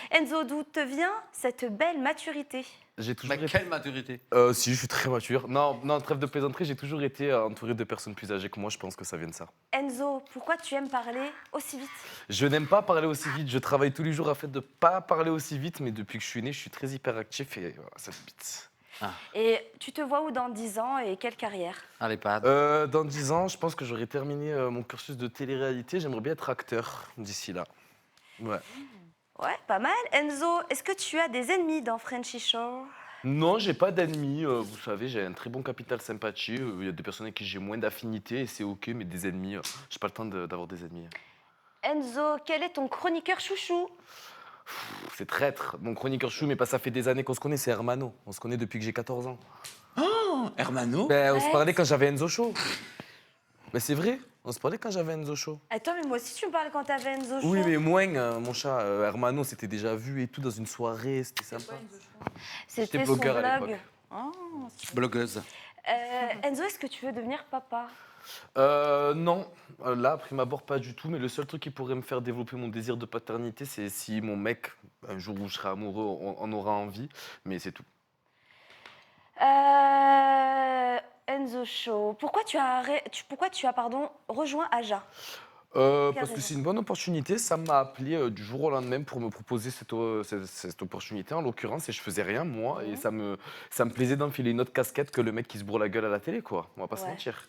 Enzo, d'où te vient cette belle maturité?
J'ai toujours
Mais
été...
quelle maturité?
Si, je suis très mature. Non, non, trêve de plaisanterie, j'ai toujours été entouré de personnes plus âgées que moi. Je pense que ça vient de ça.
Enzo, pourquoi tu aimes parler aussi vite?
Je n'aime pas parler aussi vite. Je travaille tous les jours à fait de pas parler aussi vite, mais depuis que je suis né, je suis très hyperactif et voilà, ça me bite.
Et tu te vois où dans 10 ans et quelle carrière?
Allez, pas.
Dans 10 ans, je pense que j'aurai terminé mon cursus de télé-réalité. J'aimerais bien être acteur d'ici là. Ouais.
Ouais, pas mal. Enzo, est-ce que tu as des ennemis dans Frenchy Shore?
Non, j'ai pas d'ennemis. Vous savez, j'ai un très bon capital sympathie. Il y a des personnes avec qui j'ai moins d'affinité et c'est ok, mais des ennemis, j'ai pas le temps d'avoir des ennemis.
Enzo, quel est ton chroniqueur chouchou?
C'est traître. Mon chroniqueur chou, mais pas ça fait des années qu'on se connaît, c'est Hermano. On se connaît depuis que j'ai 14 ans.
Hermano.
Ben, on se
Ouais.
parlait quand j'avais Enzo Show. Mais c'est vrai, on se parlait quand j'avais Enzo Show.
Attends, mais moi aussi tu me parles quand t'avais Enzo Show.
Oui, mais moins, mon chat. Hermano, c'était déjà vu et tout dans une soirée, c'était sympa.
C'était
j'étais
son
blogueur à
blog.
l'époque.
Blogueuse.
Enzo, est-ce que tu veux devenir papa?
Non, là, à prime abord, pas du tout. Mais le seul truc qui pourrait me faire développer mon désir de paternité, c'est si mon mec, un jour où je serai amoureux, en aura envie. Mais c'est tout.
Enzo Show, pourquoi tu as rejoint Aja?
Parce que c'est une bonne opportunité. Ça m'a appelé du jour au lendemain pour me proposer cette opportunité, en l'occurrence, et je faisais rien, moi. Et ça me plaisait d'enfiler une autre casquette que le mec qui se bourre la gueule à la télé, quoi. On va pas se
Ouais.
mentir.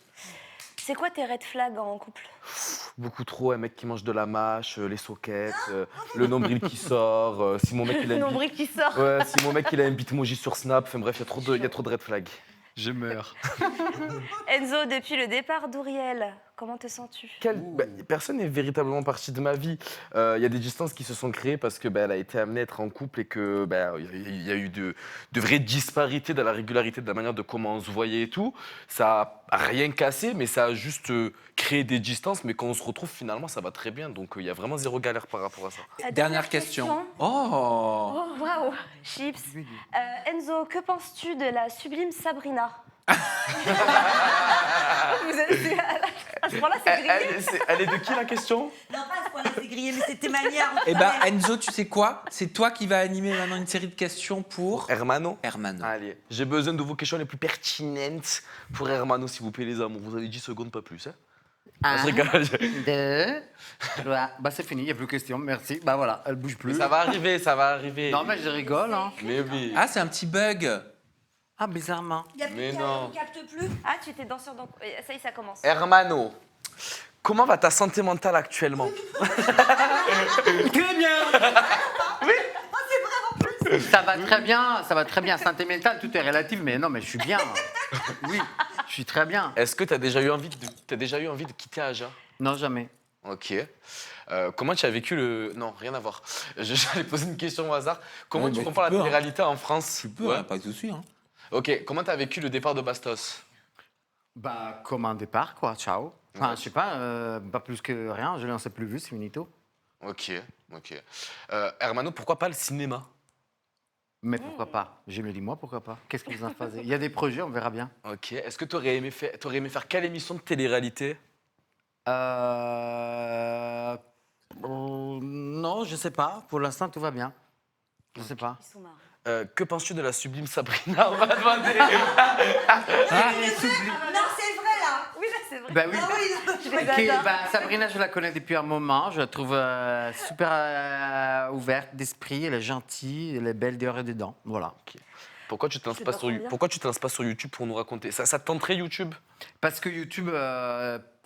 C'est quoi tes red flags en couple?
Beaucoup trop, un mec qui mange de la mâche, les soquettes, le nombril qui sort. Si mon mec il a
Le
un
nombril qui sort.
Ouais, si mon mec il a un bitmoji sur Snap, enfin bref, il y a trop de red flags.
Je meurs.
Enzo, depuis le départ d'Ouriel, comment te sens-tu?
Personne n'est véritablement parti de ma vie. Il y a des distances qui se sont créées parce que elle a été amenée à être en couple et que il y a eu de vraies disparités dans la régularité de la manière de comment on se voyait et tout. Ça a rien cassé, mais ça a juste créé des distances. Mais quand on se retrouve, finalement, ça va très bien. Donc il y a vraiment zéro galère par rapport à ça.
Dernière question. Oh.
Oh, waouh, Chips. Enzo, que penses-tu de la sublime Sabrina? Vous êtes à ce point-là, c'est grillé.
Elle est de qui la question?
Non, pas à ce point-là, c'est grillé, mais c'était manière.
Eh ben Enzo, tu sais quoi? C'est toi qui vas animer maintenant une série de questions pour
Hermano.
Hermano.
Allez, j'ai besoin de vos questions les plus pertinentes pour Hermano, s'il vous plaît, les amours. Vous avez 10 secondes, pas plus. Hein?
Un,
Je rigole.
2, 3. Bah, c'est fini, il n'y a plus de questions. Merci. Bah voilà, elle bouge plus.
Mais ça va arriver, ça va arriver.
Non, mais je rigole. Hein.
Mais oui.
Ah, c'est un petit bug.
Ah, bizarrement.
Il y a plus
Mais
de
non.
on capte plus.
Ah, tu étais danseur dans... Ça y est, ça commence.
Hermano, comment va ta santé mentale actuellement?
Très bien. Ça va très bien, ça va très bien. Santé mentale, tout est relatif, mais non, mais je suis bien. Oui, je suis très bien.
Est-ce que tu as déjà eu envie de quitter Aja?
Non, jamais.
Ok. Comment tu as vécu le... Non, rien à voir. J'allais poser une question au hasard. Comment
Ouais,
tu
mais
compares
tu
la
peux, hein.
télé-réalité en France?
Tu peux,
Ouais.
hein, pas de souci. Hein.
Ok, comment tu as vécu le départ de Bastos?
Bah, comme un départ, quoi. Ciao. Enfin, je sais pas plus que rien. Je l'en sais plus vu, c'est finito.
Ok. Hermano, pourquoi pas le cinéma?
Mais pourquoi pas? Je me dis, moi, pourquoi pas? Qu'est-ce que vous en faites? Il y a des projets, on verra bien.
Ok. Est-ce que tu aurais aimé faire quelle émission de télé-réalité?
Non, je sais pas. Pour l'instant, tout va bien. Je sais pas.
Ils sont marrants.
Que penses-tu de la sublime Sabrina? On va demander.
Non, c'est vrai là.
Oui, là, c'est vrai.
Bah oui.
Ah oui.
Je les
Ok,
adore.
bah, Sabrina, je la connais depuis un moment. Je la trouve super ouverte d'esprit. Elle est gentille, elle est belle dehors et dedans. Voilà.
Pourquoi tu te lances
C'est
pas
pas
sur
combien
Pourquoi tu te lances pas sur YouTube pour nous raconter ça? Ça te tenterait YouTube?
Parce que YouTube,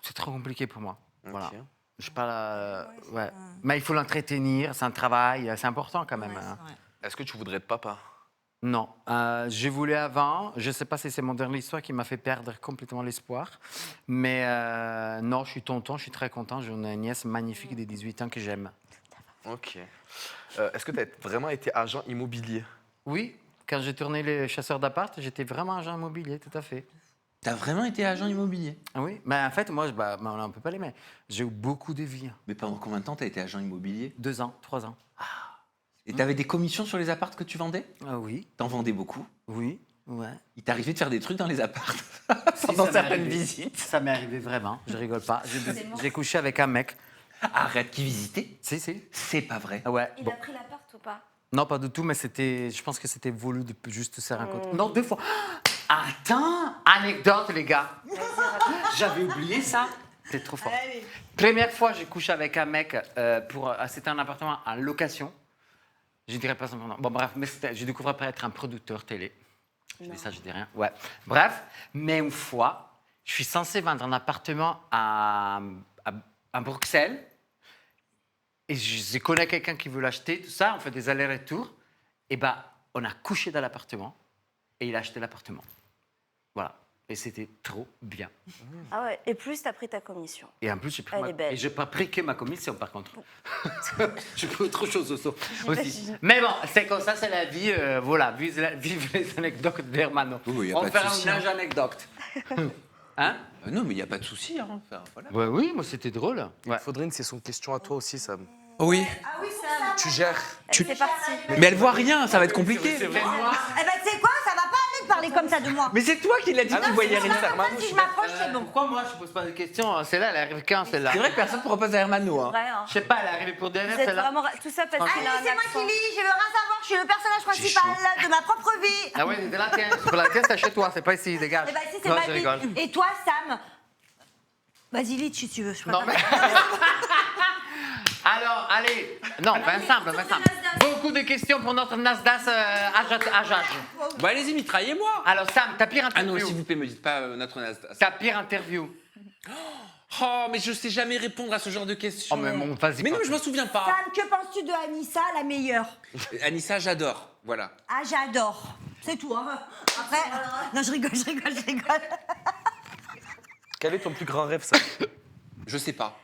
c'est trop compliqué pour moi. Voilà.
Ok.
Je suis pas là. Ouais. Mais il faut l'entretenir, c'est un travail, c'est important quand même.
Ouais,
Hein.
c'est vrai.
Est-ce que tu voudrais être papa?
Non, je voulais avant. Je ne sais pas si c'est mon dernier histoire qui m'a fait perdre complètement l'espoir. Mais non, je suis tonton, je suis très content. J'ai une nièce magnifique de 18 ans que j'aime.
Ok. Est-ce que tu as vraiment été agent immobilier?
Oui, Quand j'ai tourné Les Chasseurs d'appart, j'étais vraiment agent immobilier, tout à fait.
T'as vraiment été agent immobilier?
Ah oui, mais en fait, moi, on peut pas les mettre. J'ai eu beaucoup de vies.
Mais pendant combien de temps t'as été agent immobilier?
2 ans, 3 ans.
Et t'avais des commissions sur les apparts que tu vendais?
Ah oui,
T'en vendais beaucoup?
oui, ouais.
Il t'arrivait de faire des trucs dans les apparts
Si,
pendant
ça m'est
certaines
arrivé.
visites?
Ça m'est arrivé vraiment, je rigole pas. J'ai couché avec un mec.
Arrête, qui visitait?
Si, si.
C'est pas vrai.
Ah ouais.
Il
Bon.
a pris l'appart ou pas?
Non, pas du tout, mais je pense que c'était voulu de juste serrer un côté. Non, 2 fois. Attends, anecdote, les gars. J'avais oublié ça. T'es trop fort. Première fois, j'ai couché avec un mec c'était un appartement en location. Je dirais pas son nom. Bon, bref, mais j'ai découvert après être un producteur télé. Je dis ça, je dis rien. Ouais. Bref, mais une fois, je suis censé vendre un appartement à Bruxelles. Et je connais quelqu'un qui veut l'acheter, tout ça, on fait des allers-retours. Et ben, on a couché dans l'appartement et il a acheté l'appartement. Voilà. Et c'était trop bien.
Ah ouais, et plus t'as pris ta commission.
Et en plus, j'ai pris
Elle est belle.
et j'ai pas pris que ma commission, par contre. J'ai pris autre chose aussi.
J'imagine.
Mais bon, c'est comme ça, c'est la vie. Voilà, vive les anecdotes d'Hermano.
Oui, y a
On
pas de
fera
souci,
une
hein.
âge anecdote. Hein?
Non, mais il n'y a pas de souci. Hein. Enfin, voilà.
Ouais, oui, moi, c'était drôle. Ouais.
Faudrine, c'est son question à toi aussi, Sam.
Oui.
Tu gères.
C'est parti.
Mais elle voit rien, ça va être compliqué.
Eh ben, tu sais quoi, ça va pas aller de parler comme ça de moi.
Mais c'est toi qui l'as dit que tu voyais rien.
Si je m'approche, c'est bon.
Pourquoi moi, je pose pas de questions? Celle-là, elle arrive quand, celle-là?
C'est vrai que personne ne propose à Hermano. Hein.
Vrai, hein.
Je sais pas, elle est arrivée pour
Vous
dernière,
êtes
celle-là.
vraiment... Tout ça parce qu'il
Allez,
a un
c'est moi
accent.
qui lis, je veux rien savoir, je suis le personnage principal de ma propre vie.
Ah ouais, de la tienne. Sur la tienne, c'est chez toi, c'est pas ici, dégage.
Eh ben, si, c'est
Non,
ma
je
vie.
rigole.
Et toi, Sam, vas-y, lis si tu veux. Je
Non, mais... Alors, allez. Non, ben simple, ben simple. Beaucoup de questions pour notre Nasdaq Ajaj.
Bah allez-y, mitraillez-moi.
Alors, Sam, ta pire
Ah non,
interview.
s'il vous plaît, me dites pas notre Nasdaq.
Ta pire interview.
Oh, mais je sais jamais répondre à ce genre de questions.
Oh, mais bon, vas-y.
Mais non,
pas.
mais je m'en souviens pas.
Sam, que penses-tu de Anissa, la meilleure?
Anissa, j'adore. Voilà.
Ah, j'adore. C'est tout. Hein. Après, non, je rigole.
Quel est ton plus grand rêve, Sam?
Je sais pas.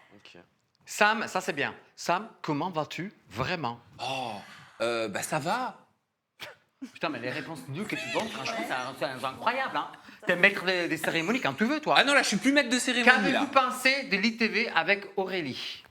Sam, ça c'est bien. Sam, comment vas-tu vraiment?
Oh, bah ça va.
Putain, mais les réponses nulles que tu donnes, franchement, c'est incroyable. Hein. T'es maître des cérémonies quand tu veux, toi.
Ah non, là, je suis plus maître de cérémonie, là.
Qu'avez-vous pensé de l'ITV avec Aurélie?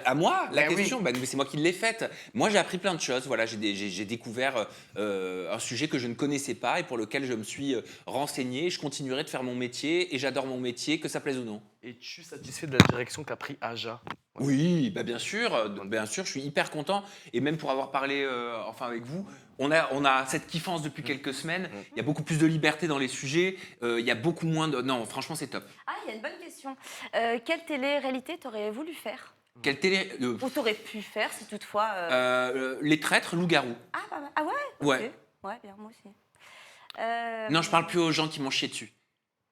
À moi, la
Ben
question,
oui.
bah, c'est moi qui l'ai faite. Moi, j'ai appris plein de choses. Voilà, j'ai découvert un sujet que je ne connaissais pas et pour lequel je me suis renseigné. Je continuerai de faire mon métier et j'adore mon métier, que ça plaise ou non.
Es-tu satisfait de la direction qu'a pris Aja?
Oui, bah bien sûr, je suis hyper content. Et même pour avoir parlé enfin avec vous, on a cette kiffance depuis quelques semaines. Il y a beaucoup plus de liberté dans les sujets. Il y a beaucoup moins de... Non, franchement, c'est top.
Ah, il y a une bonne question. Quelle télé-réalité t'aurais voulu faire?
Quelle télé...
Ou t'aurais pu faire si toutefois...
Les traîtres, loups-garous.
Ah, pas mal. Ah ouais?
Ouais.
Ok. Ouais, bien, moi aussi.
Non, je parle plus aux gens qui m'ont chié dessus.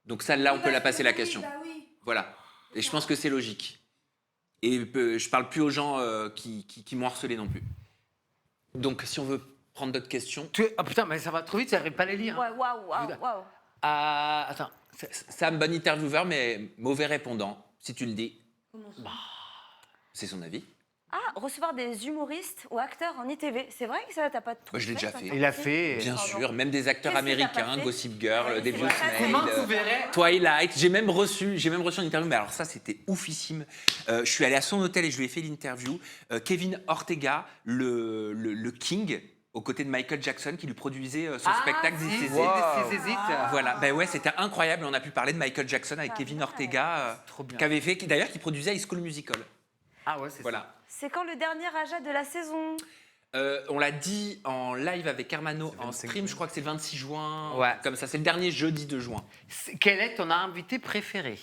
Donc celle-là, on peut la passer la question. Voilà. Et je pense que c'est logique. Et je parle plus aux gens qui m'ont harcelé non plus. Donc si on veut prendre d'autres questions...
Ah putain, mais ça va trop vite, j'arrive pas à les lire.
Ouais, waouh.
Attends.
Sam, bon intervieweur, mais mauvais répondant, si tu le dis. C'est son avis.
Ah, recevoir des humoristes ou acteurs en ITV, c'est vrai que ça t'as pas trop
Moi, je l'ai déjà fait.
Il a fait.
Bien
Pardon.
sûr, même des acteurs
Qu'est-ce que t'as
américains,
pas fait?
Gossip Girl,
Ouais,
Devil
c'est vrai.
Comment
Snake,
tu verrais
Twilight. J'ai même reçu une interview, mais alors ça, c'était oufissime. Je suis allé à son hôtel et je lui ai fait l'interview. Kevin Ortega, le King, aux côtés de Michael Jackson, qui lui produisait son spectacle This Is It. Voilà, ben ouais, c'était incroyable. On a pu parler de Michael Jackson avec Kevin Ortega,
trop bien.
qui produisait High School Musical.
Ah ouais, c'est
Voilà.
C'est quand le dernier Aja de la saison?
On l'a dit en live avec Hermano en
25
stream, je crois que c'est le 26 juin.
Ouais.
Comme ça, c'est le dernier jeudi de juin.
ça. Quel est ton invité préféré?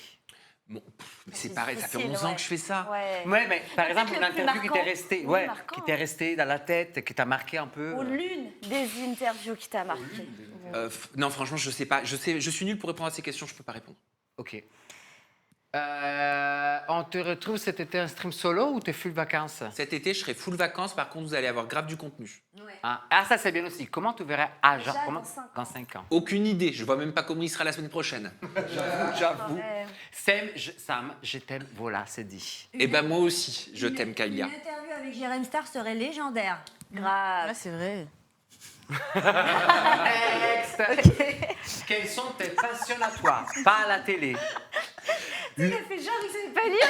Bon, mais c'est pareil, ça fait
difficile,
11 ans
ouais.
que je fais ça.
Ouais.
Ouais, mais par
Peut-être
exemple,
le
une
plus
interview qui
marquant.
t'est restée,
Oui, marquant.
qui t'est restée dans la tête, qui t'a marqué un peu.
Ou l'une des interviews qui t'a marqué.
Non, franchement, je sais pas. Je suis nul pour répondre à ces questions, je peux pas répondre.
Ok. On te retrouve cet été un stream solo ou t'es full vacances?
Cet été, je serai full vacances, par contre, vous allez avoir grave du contenu.
Ah, ça c'est bien aussi. Comment tu verrais Aja
Aja
comment-
dans 5 ans.
dans 5 ans?
Aucune idée, je vois même pas comment il sera la semaine prochaine.
J'avoue.
Ouais.
Sam, je t'aime, voilà, c'est dit.
Et ben moi aussi, je t'aime, Kailia.
Une interview avec Jérém Star serait légendaire.
Grave.
Ah, c'est vrai.
Next. Quelles sont tes passions à toi? Pas à la télé.
Il a fait genre, il savait pas lire.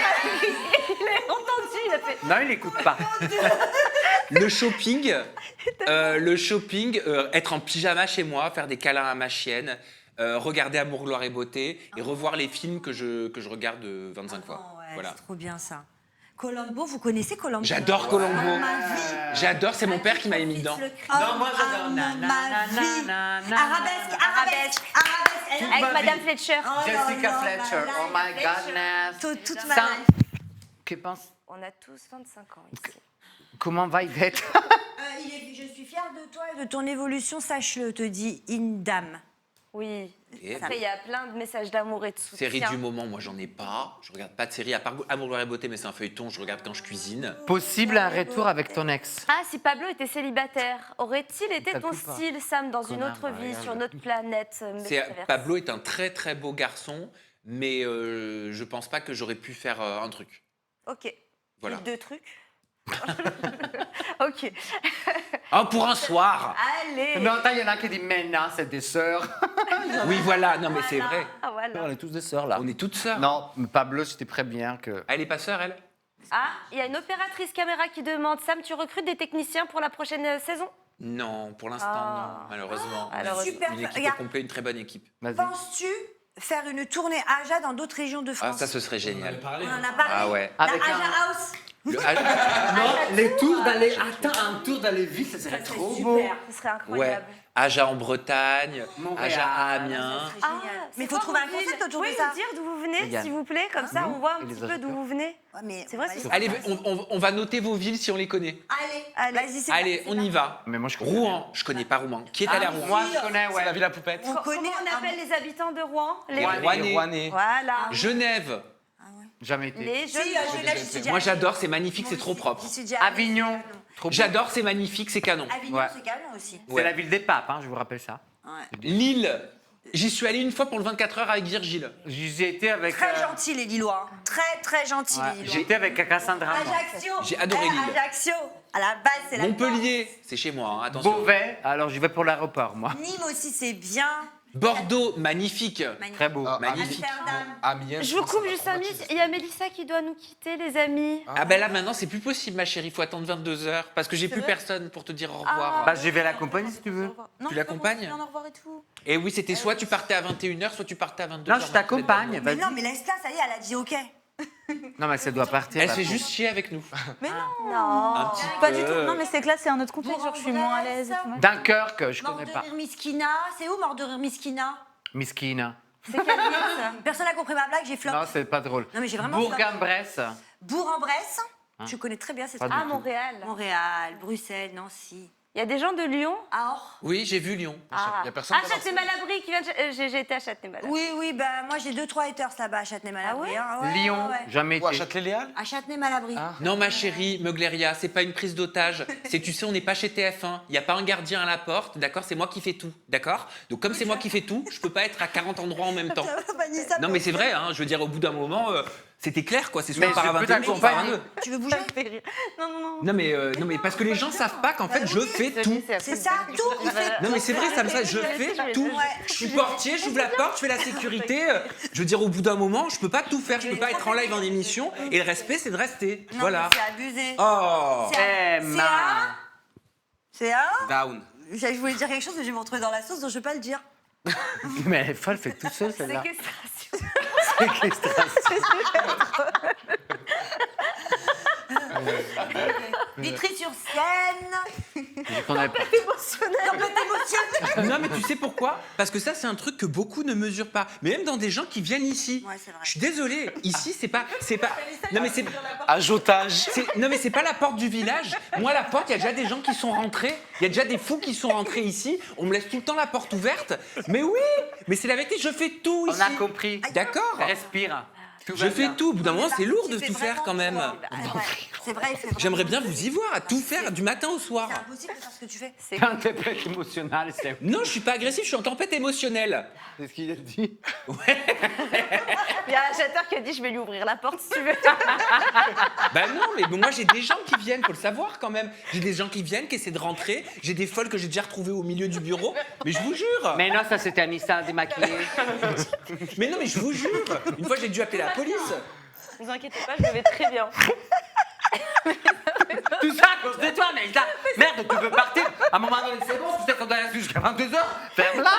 Il a entendu, il a fait.
Non, il n'écoute pas.
Le shopping, être en pyjama chez moi, faire des câlins à ma chienne, regarder Amour, gloire et beauté et revoir les films que je regarde 25 fois.
Oh, ouais,
Voilà.
c'est trop bien ça. Colombo, vous connaissez Colombo?
J'adore Colombo.
Oh, ma vie.
J'adore, c'est mon père qui m'avait mis dedans.
Non, moi, j'adore.
Oh,
Na, na,
ma
na,
vie.
na, na,
Arabesque,
na.
arabesque, arabesque.
ma
Avec Madame
vie.
Fletcher.
Oh là
Jessica
là,
Fletcher.
ma
Oh my
life.
goodness.
Toute ma
Ça,
life.
que pense?
On a tous 25 ans ici.
Comment va Yvette?
Je suis fière de toi et de ton évolution, sache-le, te dit une dame.
Oui.
Et
Après, il y a plein de messages d'amour et de soutien.
Série du moment, moi j'en ai pas. Je regarde pas de série, à part Amour, gloire et beauté, mais c'est un feuilleton, je regarde quand je cuisine.
Possible un retour avec ton ex?
Ah, si Pablo était célibataire, aurait-il été
Ça
ton
coupe pas.
style, Sam, dans une
Connard,
autre vie,
regarde.
sur notre planète
Pablo est un très très beau garçon, mais je pense pas que j'aurais pu faire un truc.
Ok.
Voilà.
Les deux trucs. Ok.
Ah, pour un soir.
Allez.
Mais attends, il y en a qui disent maintenant, c'est des sœurs.
Oui, voilà, non mais c'est vrai.
Ah, voilà.
On est tous des sœurs là.
On est toutes sœurs.
Non, mais Pablo, je te préviens que.
Elle est pas sœur, elle?
Ah, il y a une opératrice caméra qui demande, Sam, tu recrutes des techniciens pour la prochaine saison?
Non, pour l'instant,
Ah.
non, malheureusement. On a
Alors,
super,
une équipe
regarde.
au complet, une très bonne équipe.
Vas-y.
Penses-tu faire une tournée Aja dans d'autres régions de
Ah,
France?
ça, ce serait génial.
On en a parlé.
Ah ouais.
La
Avec
Aja
un-
House.
Le-
Non, les tours d'aller. Attends, un tour d'aller vite, ça serait
Ça,
trop
c'est
beau.
super.
Ce serait
Ouais.
incroyable.
Aja en Bretagne,
Montréal.
Aja à
Ça
Amiens.
serait génial. Mais il faut
c'est
trouver
quoi
un
vos
concept
villes?
autour de
Vous
ça.
pouvez nous dire d'où vous venez,
Regarde.
s'il vous plaît? Comme ça,
Nous
on voit un
et les
petit peu d'où
auditeurs.
vous venez.
Ouais, mais
C'est vrai,
on va
c'est
aller-
Allez, on va noter vos villes si on les connaît.
Allez, vas-y, c'est
Allez,
parti,
on
c'est
y va.
Mais moi, je connais.
Rouen, je connais pas Rouen. Qui est allé à Rouen?
Moi, je connais,
C'est
ouais.
la ville à poupette.
On connaît
Comment on appelle les habitants de Rouen? Les
Rouennais.
Rouennais.
Voilà.
Genève.
Jamais été.
Les
Si,
jeunes.
Genève, j'y suis déjà
Moi,
allée.
j'adore, c'est magnifique, c'est
Moi
trop
aussi,
propre.
j'y suis déjà allée.
Avignon. Trop beau.
J'adore, c'est magnifique, c'est canon.
Avignon,
Ouais.
c'est canon aussi.
C'est la ville des papes, hein, je vous rappelle ça.
Ouais.
Lille. J'y suis allé une fois pour le 24 heures avec Virgile.
J'y ai été avec.
Très gentils les Lillois. Très très gentils
Ouais,
les
J'ai
Lillois.
été avec Cassandra. moi.
Ajaccio.
J'ai adoré Lille.
Ajaccio. À la base, c'est la
Montpellier, c'est chez moi, hein, attention.
Beauvais, alors j'y vais pour l'aéroport, moi.
Nîmes aussi, c'est bien.
Bordeaux, magnifique.
Magnifique.
Très beau.
Ah,
Magnifique.
Amsterdam.
Amiens.
Je vous coupe juste un minute. Il y a Mélissa qui doit nous quitter, les amis.
Ah ben là maintenant c'est plus possible ma chérie, il faut attendre 22 heures parce que j'ai plus personne pour te dire au revoir.
Bah, je vais l'accompagner si tu veux.
Tu l'accompagnes?
Au revoir et tout.
Et oui, c'était soit tu partais à 21h, soit tu partais à 22h.
Non, je t'accompagne.
Mais
Vas-y.
non, mais laisse-la, ça y est, elle a dit OK.
Non, mais ça doit partir.
Elle
là.
s'est juste chier avec nous.
Mais non,
Un petit
pas
peu.
du tout. Non, mais c'est que là, c'est un autre contexte. Genre, je suis moins à l'aise et tout.
Dunkerque, je
Mort
connais
de
pas.
rire Miskina. C'est où Mort de rire Miskina?
Miskina.
C'est quelle ville, ça?
Personne n'a compris ma blague, j'ai flop.
Non, c'est pas drôle.
Non, mais j'ai vraiment flop.
Bourg-en-Bresse.
Bourg-en-Bresse. Je connais très bien cette
Pas du
Ah,
tout.
Montréal.
Montréal, Bruxelles, Nancy.
Il y a des gens de Lyon.
Ahors.
Oui, j'ai vu Lyon.
Ah,
y a personne
Ah,
dans
Châtenay-Malabry qui vient de... J'ai été à Châtenay-Malabry.
Oui, oui, bah moi j'ai 2-3 haters là-bas à Châtenay-Malabry.
Ah
hein. Ouais,
Lyon,
ouais.
jamais
Ou à
été.
Châtelet-Léal.
À Châtenay-Malabry.
Ah.
Non ma chérie, Meugleria, c'est pas une prise d'otage. C'est tu sais, on n'est pas chez TF1. Il n'y a pas un gardien à la porte, d'accord? C'est moi qui fais tout, d'accord? Donc comme c'est moi qui fais tout, je peux pas être à 40 endroits en même temps.
Vanessa,
Non mais c'est vrai, hein, je veux dire au bout d'un moment, c'était clair quoi. C'est soit
Mais
on part
je
à
peux
21 soit on part à
t'accompagner.
22.
Tu veux bouger?
Non, non, non.
Non mais parce que les gens savent pas qu'en fait je fais tout.
C'est ça, tout, il fait
Non mais c'est vrai, ça me fait, je fais tout.
Ouais.
Je suis portier, j'ouvre la porte, je fais la sécurité. Je veux dire, au bout d'un moment, je peux pas tout faire. Je peux pas être en live en émission. Et le respect, c'est de rester.
Non,
Voilà.
mais c'est abusé.
Oh.
Emma.
C'est un.
Down.
Je voulais dire quelque chose, mais je vais me retrouver dans la sauce, donc je vais pas le dire.
Mais elle est folle, fait toute seule celle-là.
Séquestration.
Séquestration.
Vitry sur scène.
Je connais pas.
Complète émotionnelle.
Non mais tu sais pourquoi? Parce que ça, c'est un truc que beaucoup ne mesurent pas. Mais même dans des gens qui viennent ici.
Ouais, c'est vrai.
Je suis désolée. Ici, c'est pas. Non mais c'est.
Ajotage.
Non mais c'est pas la porte du village. Moi la porte, il y a déjà des gens qui sont rentrés. Il y a déjà des fous qui sont rentrés ici. On me laisse tout le temps la porte ouverte. Mais oui, mais c'est la vérité. Je fais tout
On
ici.
a compris.
D'accord.
Respire. Tout va
Je fais
bien.
tout. Au bout d'un moment, c'est lourd
Tu
de
fais
tout faire
vraiment
quand même.
tout, hein. Ouais, c'est vrai, il fait vraiment
J'aimerais bien
tout.
vous y voir, à tout faire du matin au soir.
C'est impossible de faire ce que tu fais.
C'est un tempête émotionnel, c'est
Non, je suis pas agressif, je suis en tempête émotionnelle.
ce qu'il a dit.
Il y a un acheteur qui a dit je vais lui ouvrir la porte si tu veux.
Bah non, mais bon, moi j'ai des gens qui viennent, faut le savoir quand même. J'ai des gens qui viennent, qui essaient de rentrer. J'ai des folles que j'ai déjà retrouvées au milieu du bureau. Mais je vous jure.
Mais non, ça c'était Anissa démaquillée.
Mais non, mais je vous jure. Une fois j'ai dû appeler la police.
Ne vous inquiétez pas, je vais très bien.
Tout ça à cause de toi, Nelda. Merde, tu veux partir. À un moment donné, c'est bon, tu sais qu'on doit rester jusqu'à 22h. Ferme-la.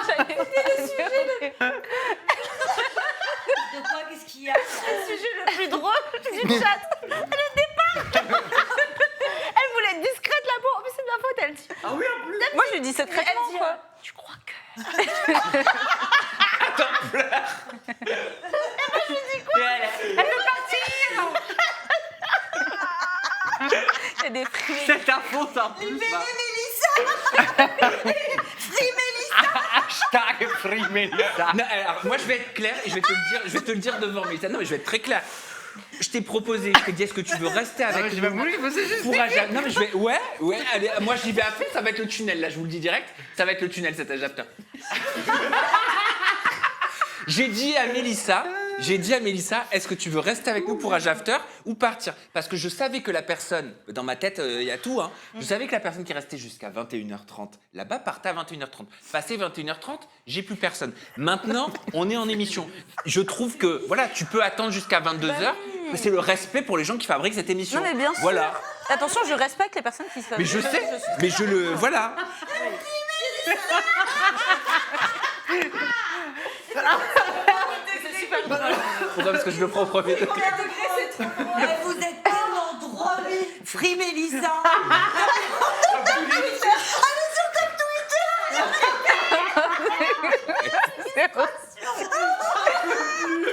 De quoi, qu'est-ce qu'il y a?
Le sujet le plus drôle du chat, c'est le départ. Elle voulait être discrète là-bas, mais c'est de ma faute, elle dit.
Ah oui, en plus.
Moi, je lui dis secrètement,
Elle dit,
quoi.
tu crois que...
Elle veut partir.
Il y a des frimés.
C'est ta faute en plus. va. Hashtag Free Mélissa.
Non, alors, moi je vais être clair et je vais te le dire devant Mélissa. Non, mais je vais être très clair. Je t'ai proposé, je t'ai dit, est-ce que tu veux rester avec
J'ai
nous
pas voulu, c'est juste.
pour non mais je vais, ouais, allez, moi j'y vais à fond, ça va être le tunnel, là je vous le dis direct, ça va être le tunnel cet âge after. J'ai dit à Mélissa, est-ce que tu veux rester avec nous pour Age After ou partir? Parce que je savais que la personne, dans ma tête, il y a tout, hein, je savais que la personne qui restait jusqu'à 21h30, là-bas, partait à 21h30. Passé 21h30, j'ai plus personne. Maintenant, on est en émission. Je trouve que, voilà, tu peux attendre jusqu'à 22h, mais c'est le respect pour les gens qui fabriquent cette émission.
Non, mais bien sûr.
Voilà.
Attention, je respecte les personnes qui se
Mais je sais, mais je le... Voilà.
C'est super drôle.
Pourquoi? Parce que je le prends au premier degré.
Vous êtes tellement drôle, Free Mélissa.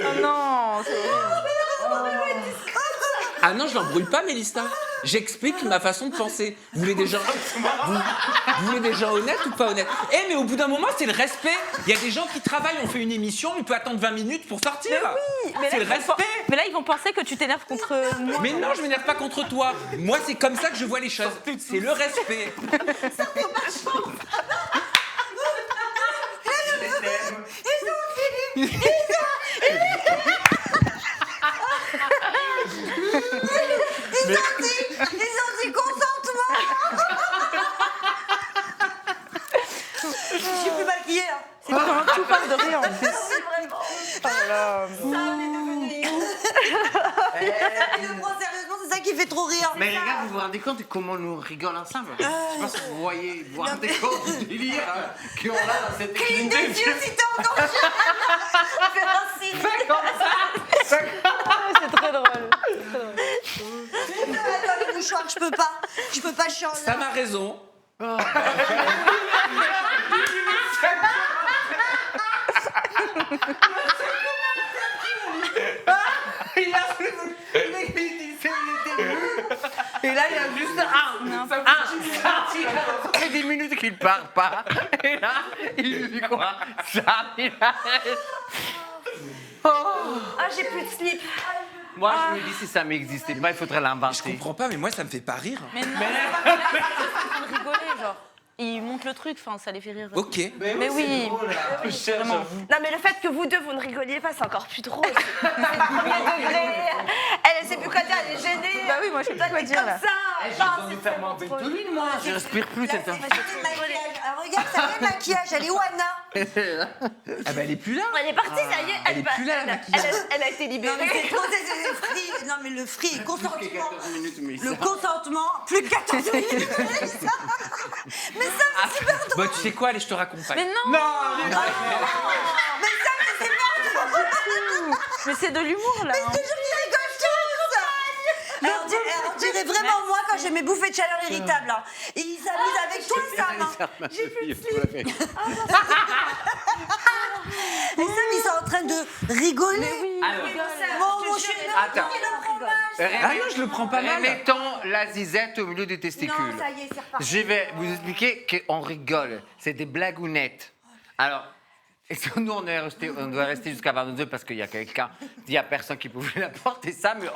Oh non, c'est
Ah non, je l'embrouille pas, Mélissa. J'explique ma façon de penser. Vous voulez des gens, vous voulez des gens honnêtes ou pas honnêtes? Eh, mais au bout d'un moment, c'est le respect. Il y a des gens qui travaillent, on fait une émission, on peut attendre 20 minutes pour sortir.
mais
C'est
là,
le respect.
Mais là, ils vont penser que tu t'énerves contre moi.
Mais non, je m'énerve pas contre toi. Moi, c'est comme ça que je vois les choses. C'est le respect.
Ils ont dit consentement. Je suis plus maquillée. Hein.
C'est pas comment tout parle de rire en plus.
Et le prend sérieusement, c'est ça qui fait trop rire.
Mais les gars, vous vous rendez compte de comment nous rigolons ensemble? Je sais pas si vous voyez, vous vous rendez compte du délire qu'on a dans cette
Cligne des yeux si t'es en danger. Fais un signe.
Fais comme ça.
C'est très drôle.
Attends, le mouchoir, je peux pas. Je peux pas, je suis en
Ça m'a raison.
Et là, il y a juste ça fait 10 minutes qu'il part pas. Et là, il dit quoi? Ça, il arrête.
Ah, j'ai plus de slip.
Moi, je me dis, si ça m'existait pas, il faudrait
Je
l'inventer.
comprends pas, mais moi, ça me fait pas rire.
Mais non, mais là, ils sont en train de rigoler, genre. Ils montent le truc, enfin, ça les fait rire.
Ok.
Mais oui.
Vraiment.
Non, mais le fait que vous deux, vous ne rigoliez pas, c'est encore plus drôle. C'est premier degré. Elle sait plus quoi dire, elle est gênée.
Bah oui, moi, je sais pas quoi dire, là.
Comme ça. Enfin, c'est
faire
tellement
monter
drôle.
tout lui, moi. Je respire plus,
Là,
t'es
c'est le maquillage. Alors, regarde, ça y est, le maquillage. Elle est où, Anna?
Ah bah, elle est plus là.
Elle est partie, ça y est.
Elle est plus là, la maquilleuse.
Elle a été
Non,
libérée.
mais c'est trop, c'est free. Non, mais le free est consentement.
14 minutes, mais
Le consentement, plus de 14 minutes. Mais ça, c'est super drôle.
Bah, tu sais quoi, allez, je te raccompagne.
Mais non.
Mais ça, mais c'est pas drôle.
Mais c'est de l'humour, là.
Je te jure qu'ils rigolent tous. Alors, on dirait vraiment moi quand j'ai mes bouffées de chaleur irritables. Hein. Et ils s'amusent avec toi, Sam. Hein.
J'ai plus de slip.
Et Sam, ils sont en train de rigoler.
Alors,
Mon chien,
attends.
Ah non, je le prends pas mal.
Remettons la zizette au milieu des testicules.
Non, ça y est, c'est reparti.
Je vais vous expliquer qu'on rigole. C'est des blagounettes. Alors, nous, on doit rester jusqu'à 22 parce qu'il y a quelqu'un, il n'y a personne qui pouvait la porter ça, mais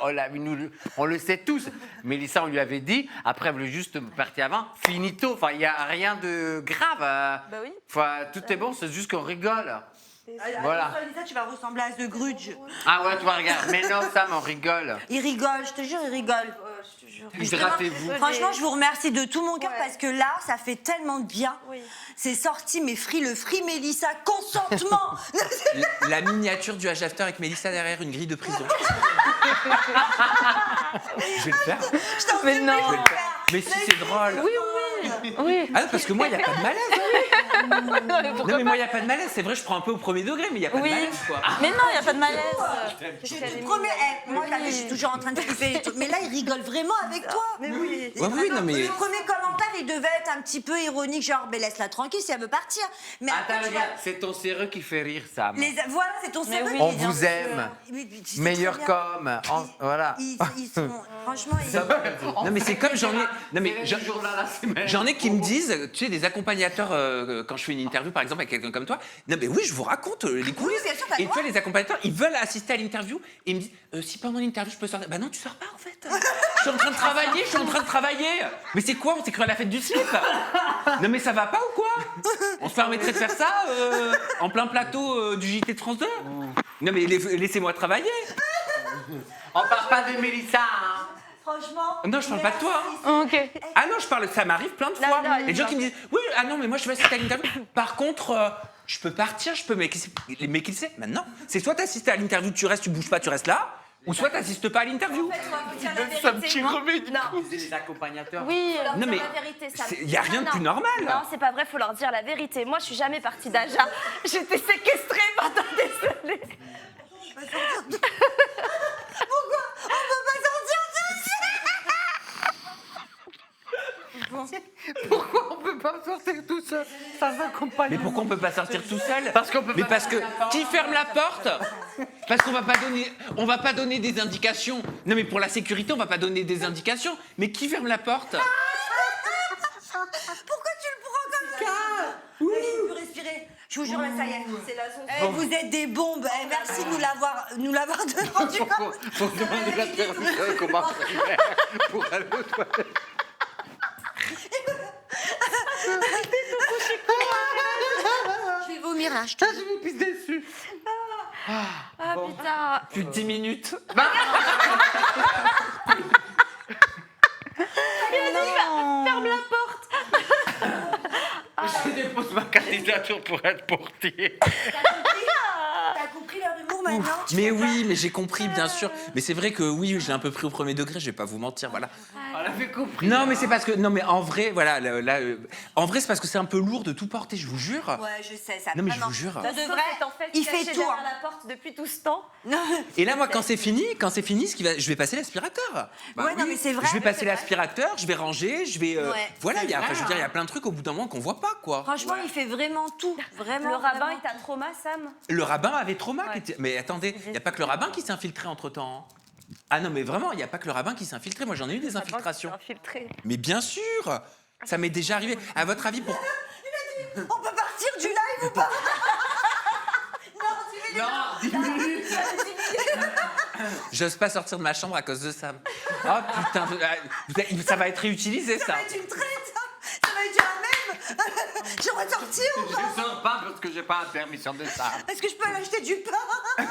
on le sait tous. Mélissa, on lui avait dit, après, elle voulait juste partir avant, finito. Enfin, il n'y a rien de grave.
Bah oui.
Enfin, tout est bon, c'est juste qu'on rigole. Voilà.
Lisa, tu vas ressembler à The Grudge.
Ah ouais, tu vois, regarde. Mais non, Sam, on rigole.
Il rigole, je te jure, il rigole.
Je te jure.
Hydratez-vous.
Franchement, je vous remercie de tout mon cœur
Ouais.
parce que là, ça fait tellement de bien.
Oui.
C'est sorti, le Free Mélissa, consentement.
La miniature du Age After avec Mélissa derrière une grille de prison. Je vais le faire.
Je t'en
Mais
supplie,
non.
je vais le faire.
Mais si c'est drôle.
Oui.
Ah, parce que moi, il n'y a pas de malaise. Non, mais moi, il n'y a pas de malaise. C'est vrai, je prends un peu au premier degré, mais il n'y a pas
Oui.
de malaise, quoi.
Mais non, il n'y a pas de malaise.
Je te promets, moi, là, je suis toujours en train de flipper les trucs. Mais là, il rigole vraiment avec toi.
Mais oui.
Ouais, oui, non, mais.
Le premier commentaire, il devait être un petit peu ironique, genre, mais laisse-la tranquille si elle veut partir. Mais après,
Attends,
tu vois,
regarde, c'est ton séreux qui fait rire, Sam.
voilà, c'est ton
Mais
cerveau.
oui.
qui
On
vient
vous
de-
aime.
Oui, tu sais
Meilleur
très bien.
com. Voilà.
Ils sont, franchement,
Non, mais c'est comme j'en ai. Non, mais
C'est le journal la semaine.
j'en ai qui me disent, tu sais, des accompagnateurs, quand je fais une interview, par exemple, avec quelqu'un comme toi. Non, mais oui, je vous raconte les coulisses.
bien sûr, t'as le
Et tu vois, les accompagnateurs, ils veulent assister à l'interview et ils me disent, si pendant l'interview, je peux sortir. Bah non, tu sors pas, en fait. Je suis en train de travailler. Mais c'est quoi? On s'est cru à la fête du slip. Non, mais ça va pas ou quoi? On se permettrait de faire ça en plein plateau du JT de France 2? Non, mais laissez-moi travailler.
On parle pas de Mélissa, hein.
franchement.
Non, je parle pas de toi. Hein.
Ok.
Ah non, je parle, ça m'arrive plein de
Non,
fois.
non,
Et des gens qui me disent, oui, ah non, mais moi je vais assister à l'interview. Par contre, je peux partir, mais qui sait? Maintenant, c'est soit t'assistes à l'interview, tu restes, tu bouges pas, tu restes là, ou soit t'assistes pas à l'interview.
Ça me tire remède.
Non.
C'est les accompagnateurs.
Oui, leur
Non,
dire
mais
la vérité, ça.
il y a rien de plus normal.
Non, c'est pas vrai, faut leur dire la vérité. Moi, je suis jamais partie d'Aja. J'étais séquestrée pendant des années.
Pourquoi on peut pas sortir tout seul sans accompagnement?
Mais pourquoi on peut pas sortir tout seul?
Parce qu'on peut
Mais
pas
parce que
fermer la porte.
qui ferme la porte? Parce qu'on va pas donner des indications. Non, mais pour la sécurité, on va pas donner des indications. Mais qui ferme la porte?
Pourquoi tu le prends comme ça? Oui. Je peux respirer. Je vous jure, là, ça y est.
C'est la zone.
Vous êtes des bombes. Merci de nous l'avoir demandé.
Faut demander la permission comment faire pour aller aux toilettes.
Je vais vomir là.
Ah, je me pisse dessus.
Ah putain.
Plus de 10 minutes.
Ferme la porte.
Je dépose ma candidature pour être portier.
T'as compris leur humour maintenant? Tu
Mais
vois pas?
oui, mais j'ai compris, bien sûr. Mais c'est vrai que oui, je l'ai un peu pris au premier degré, je vais pas vous mentir, voilà.
On avait compris.
Non, mais c'est parce que. Non, mais en vrai, voilà, en vrai, c'est parce que c'est un peu lourd de tout porter, je vous jure.
Ouais, je sais ça.
Non, mais je
vraiment.
vous jure.
On devrait.
En fait,
Il fait
caché
tout,
derrière
hein.
la porte depuis tout ce temps.
Non.
Et là, moi, quand c'est fini, je vais passer l'aspirateur.
Ouais, non, mais c'est vrai.
Je vais passer l'aspirateur, je vais ranger, je vais.
Ouais.
Voilà,
C'est
enfin,
vrai,
je veux dire, il y a plein de trucs au bout d'un moment qu'on voit pas, quoi.
Franchement, il fait vraiment tout. Vraiment.
Le rabbin
vraiment.
est un trauma, Sam.
Le rabbin avait trauma.
Ouais.
Mais attendez, il n'y a pas que le rabbin qui s'est infiltré entre temps. Ah non, mais vraiment, il n'y a pas que le rabbin qui s'est infiltré. Moi, j'en ai eu des infiltrations.
Infiltré.
Mais bien sûr, ça m'est déjà arrivé. À votre avis, pour.
On peut partir du live ou pas?
Non, 10 minutes.
J'ose pas sortir de ma chambre à cause de ça. Oh putain, ça va être réutilisé, ça.
Ça va être une traite. Ça va être la même. J'aimerais sortir ou pas?
Je sors pas parce que j'ai pas la permission de ça.
Est-ce que je peux aller acheter du pain?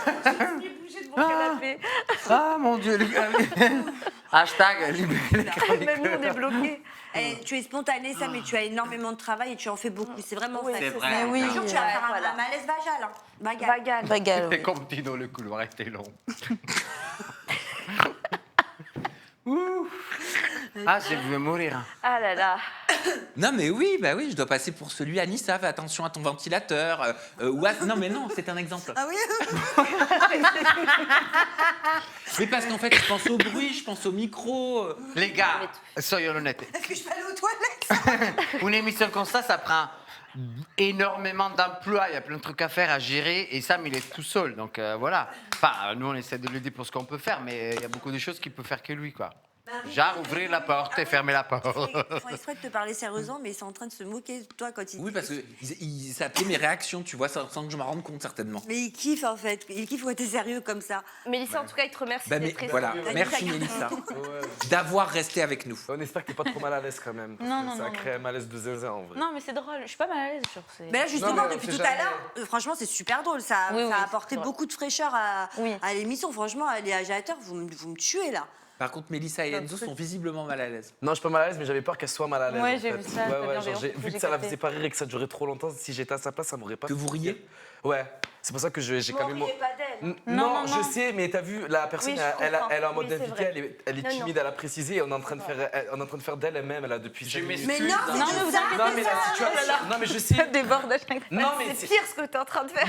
J'ai bougé de mon canapé.
Ah mon Dieu. Hashtag libérer les
Même nous, on est bloqués.
Eh, tu es spontané, ça, mais tu as énormément de travail et tu en fais beaucoup. C'est vraiment
Oui,
ça.
c'est vrai.
Mais oui, un jour, tu vas
Ouais,
faire
voilà.
un malaise vagal. Hein. Vagal.
Vagal.
Bagal.
C'est comme Tino, le couloir était long. Ah, je vais mourir.
Ah là là.
Non, mais oui, bah oui, je dois passer pour celui à Nice. Fais attention à ton ventilateur. Non, mais non, c'est un exemple.
Ah oui?
Mais parce qu'en fait, je pense au bruit, je pense au micro.
Les gars, soyons honnêtes.
Est-ce que je peux aller aux toilettes?
Une émission comme ça prend énormément d'emplois. Il y a plein de trucs à faire, à gérer. Et Sam, il est tout seul. Donc voilà. Enfin, nous, on essaie de l'aider pour ce qu'on peut faire. Mais il y a beaucoup de choses qu'il peut faire que lui, quoi. Genre, ouvrir la porte et fermer la porte.
Ils font exprès de te parler sérieusement, mais ils sont en train de se moquer de toi quand ils
Oui,
disent-
parce qu'ils s'appelaient mes réactions, tu vois, sans que je m'en rende compte certainement.
Mais ils kiffent en fait. Ils kiffent quand t'es sérieux comme ça.
Mélissa, en tout cas, il te remercie
Bah, mais
d'être
voilà,
restée.
merci Mélissa d'avoir resté avec nous.
On espère que t'es pas trop mal à l'aise quand même. parce
Non,
que
non,
ça
non,
a créé un malaise de zinzin en vrai.
Non, mais c'est drôle. Je suis pas mal à l'aise, genre.
Mais là, justement,
Non, mais on
depuis
sait
tout à
jamais.
l'heure, franchement, c'est super drôle. Ça,
Oui,
ça
oui,
a
c'est
apporté
drôle.
beaucoup de fraîcheur
Oui.
à l'émission. Franchement, les agitateurs, vous me tuez là.
Par contre, Mélissa et
Non,
Enzo
c'est-
sont visiblement mal à l'aise.
Non, je suis pas mal à l'aise, mais j'avais peur qu'elle soit mal à l'aise.
Ouais,
en
j'ai
fait.
vu ça, ta
Ouais, genre,
bienveillance,
vu
j'ai
que ça la
capté.
faisait pas rire et que ça durait trop longtemps, si j'étais à sa place, ça m'aurait pas.
Que vous riez?
Ouais, c'est pour ça que j'ai quand même.
M'en riez pas d'elle.
Non,
non,
je
non.
sais, mais t'as vu, la personne,
Oui, je
elle est
comprends.
en mode
Oui, c'est
invité,
vrai.
elle est
Non,
timide,
non.
elle a précisé, et on est en train de faire d'elle elle-même, elle a depuis.
Je
5 minutes.
Mais non, c'est
Non,
tout
mais vous
ça.
Non, mais la situation. Non, mais je sais.
Ça déborde à chaque fois.
Non, mais
C'est pire ce que t'es en train de faire.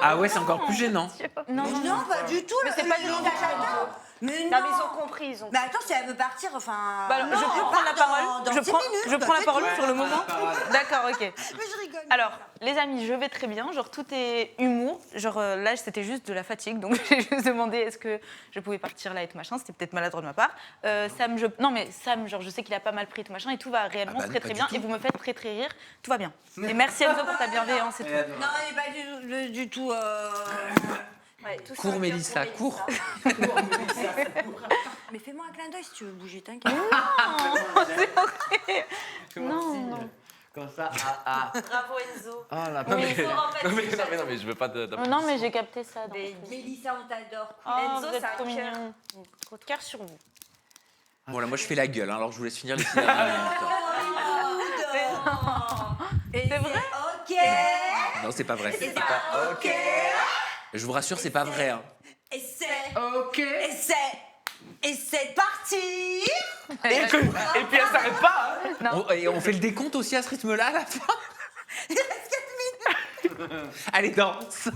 Ah ouais, c'est encore plus gênant.
Non,
Mais
non,
non, pas du tout.
Mais
là,
c'est pas
les
du tout.
agitateurs. Mais non.
Non, mais ils ont compris, ils ont
Mais attends, si elle veut partir, enfin.
Bah alors,
non,
je peux
elle
prendre la
part
parole.
dans
je
10
prends,
minutes,
je prends la
c'est
parole
tout.
sur le moment. D'accord, ok.
Mais je rigole.
Alors, les amis, je vais très bien. Genre, tout est humour. Genre, là, c'était juste de la fatigue. Donc, j'ai juste demandé est-ce que je pouvais partir là et tout machin. C'était peut-être maladroit de ma part. Sam, non, mais Sam, genre, je sais qu'il a pas mal pris et tout machin. Et tout va réellement
Ah bah non,
très,
pas
très
du
bien.
tout.
Et vous me faites très, très rire. Tout va bien. Et merci Enzo pour ta bienveillance et tout.
Non, elle est pas du tout.
Ouais, tout ça,
Cours
bien
Mélissa,
pour
cours.
Mais fais-moi un clin d'œil si tu veux bouger, t'inquiète.
Non, non.
Comme ça,
Bravo Enzo.
Ah, la
Non, mais,
faut
non, mais,
empathie,
non, mais je veux pas de.
Non, mais j'ai capté ça. dans
Des-
le truc.
Mélissa, on t'adore.
Oh,
Enzo,
vous êtes
c'est un
trop
cœur.
mignon. Trop de cœur sur vous.
Bon là, moi je fais la gueule, hein, alors je vous laisse finir les 6 dernières minutes.
C'est
vrai?
Ok.
Non, c'est pas vrai.
C'est pas ok.
Je vous rassure, c'est pas vrai. Hein.
Et c'est.
Ok.
Et c'est parti.
Et puis elle s'arrête pas, hein.
Et on fait le décompte aussi à ce rythme-là à la fin.
Il reste 4 minutes.
Allez, dans 5,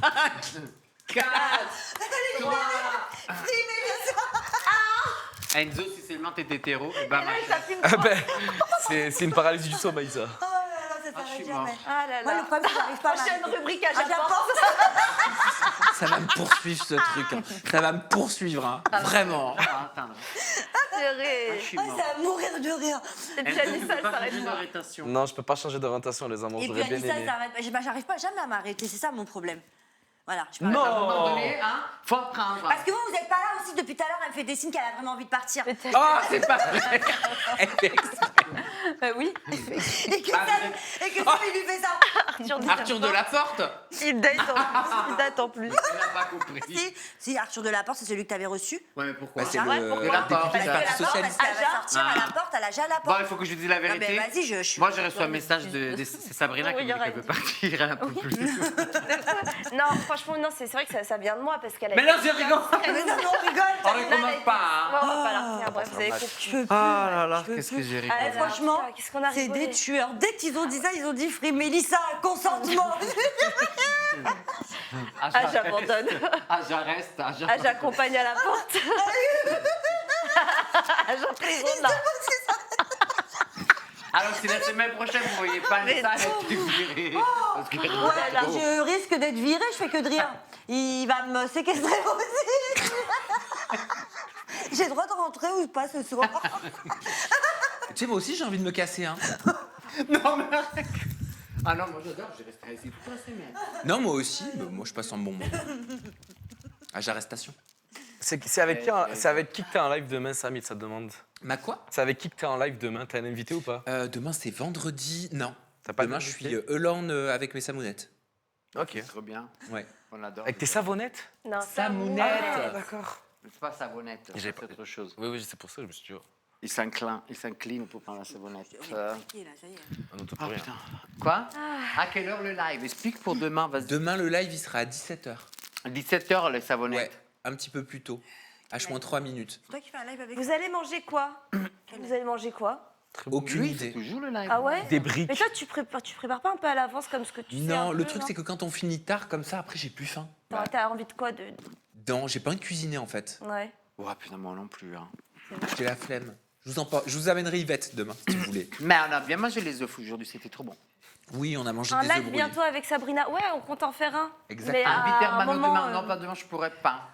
4,
Enzo, si seulement t'es hétéro, et ben machin.
Ah ben, c'est une paralysie du sommeil, ça.
Oh là là, ça
je
s'arrête
suis
jamais.
mort.
Ah là
Moi, le
là.
problème, c'est que j'arrive pas à
Prochaine
m'arrêter.
rubrique à
Ah,
j'apporte.
ça va me poursuivre ce truc. Hein. Ça va me poursuivre, hein. Vraiment.
Ah, attends.
Purée.
Je suis
Ah,
mort.
ça va mourir de rire.
Et puis
Enzo, tu
Anissa,
peux
elle
pas
s'arrête
changer
pas.
d'orientation.
Non, je peux pas changer d'orientation, les amants,
Et
j'aurais
puis
bien
Anissa, elle
aimé.
s'arrête pas. J'arrive pas jamais à m'arrêter. C'est ça mon problème. Voilà. Je
À un moment
Non.
donné, hein, faut apprendre.
Parce que vous êtes pas là aussi depuis tout à l'heure. Elle me fait des signes qu'elle a vraiment envie de partir. Et
Oh, c'est pas vrai. Elle fait exprès.
Oui.
que ça, il lui fait ça.
Arthur Delaporte.
Il date en plus. Il date en plus.
Elle n'a pas compris.
Si Arthur Delaporte, c'est celui que t'avais reçu.
Ouais, mais pourquoi
Bah, c'est
Ouais,
le
pourquoi
député
Parce
du
que
Parti
Parce
Socialiste.
qu'elle va sortir à la porte, elle a déjà la
Bon,
porte.
il faut que je dise la
Ah ben,
vérité.
vas-y, je suis.
Moi, j'ai reçu un message c'est Sabrina
Oui,
qui
il y
dit
aura
qu'elle veut
une-
partir un peu plus.
Non, franchement, non, c'est vrai que ça vient de moi parce qu'elle a.
Mais non, je rigole.
Mais non, mais on rigole.
On recommence pas, hein.
Ouais, on va pas la retenir. Bref, vous avez compris.
Je peux plus.
Ah là là,
je peux
qu'est-ce que
plus.
j'ai
Ah,
rigolé.
Eh, franchement,
putain, qu'est-ce qu'on a
c'est
rigolé.
des tueurs. Dès qu'ils ont dit ça, ils ont dit Free Mélissa, consentement.
Ah,
Ah, j'abandonne.
Ah, j'arrête. Ah,
Ah, j'accompagne à la porte. Ah, j'emprisonne là.
Alors, si la semaine prochaine, vous voyez pas
Mais
ça, elle est virée. Parce que-
Voilà, je risque d'être virée, je fais que de rire. Il va me séquestrer aussi. J'ai le droit de rentrer ou pas ce soir?
Tu sais, moi aussi, j'ai envie de me casser. Hein.
Non, mais arrête. Ah non, moi j'adore, je resterai ici toute la semaine.
Non, moi aussi. Mais moi, je passe un bon moment. À l'arrestation.
C'est avec qui que t'es en live demain, Samy, ça te demande?
Ma quoi?
C'est avec qui que t'es en live demain? T'as un invité ou pas?
Demain, c'est vendredi. Non.
T'as pas
Demain, je
d'invité?
suis Eulan avec mes samounettes.
Ok.
Trop bien.
Ouais.
On adore.
Avec tes savonnettes?
Non,
Samounette.
D'accord.
C'est pas savonnette,
J'ai
c'est
pas-
autre chose.
Oui, oui, c'est pour ça que je me suis dit, oh,
Il s'incline pour prendre la savonnette.
Là, ça y est.
on n'entend
Ah
plus rien.
putain. Quoi À quelle heure le live? Explique pour demain, vas-y.
Demain, le live, il sera à 17h.
17h, les
Ouais,
savonnettes.
un petit peu plus tôt. H-3 minutes.
C'est toi qui fais un live avec
Vous allez manger quoi? Vous allez manger quoi?
Aucune
Lui, c'est
idée.
toujours le live.
Ah ouais?
Des briques.
Mais toi, tu prépares pas un peu à l'avance comme ce que tu sais un
Non, le
peu,
truc,
non
c'est que quand on finit tard comme ça, après, j'ai plus faim.
T'as envie de quoi de...
Non, j'ai pas envie de cuisiner, en fait.
Ouais.
Oh putain, moi non plus. Hein.
J'ai la flemme. Je vous amènerai Yvette demain, si vous voulez.
Mais on a bien mangé les œufs aujourd'hui, c'était trop bon.
Oui, on a mangé
Un
des œufs
live
brouillés.
bientôt avec Sabrina. Ouais, on compte en faire un.
Exactement.
Mais
Inviter
à un
Mano
moment,
demain. Non, pas demain, je pourrais pas.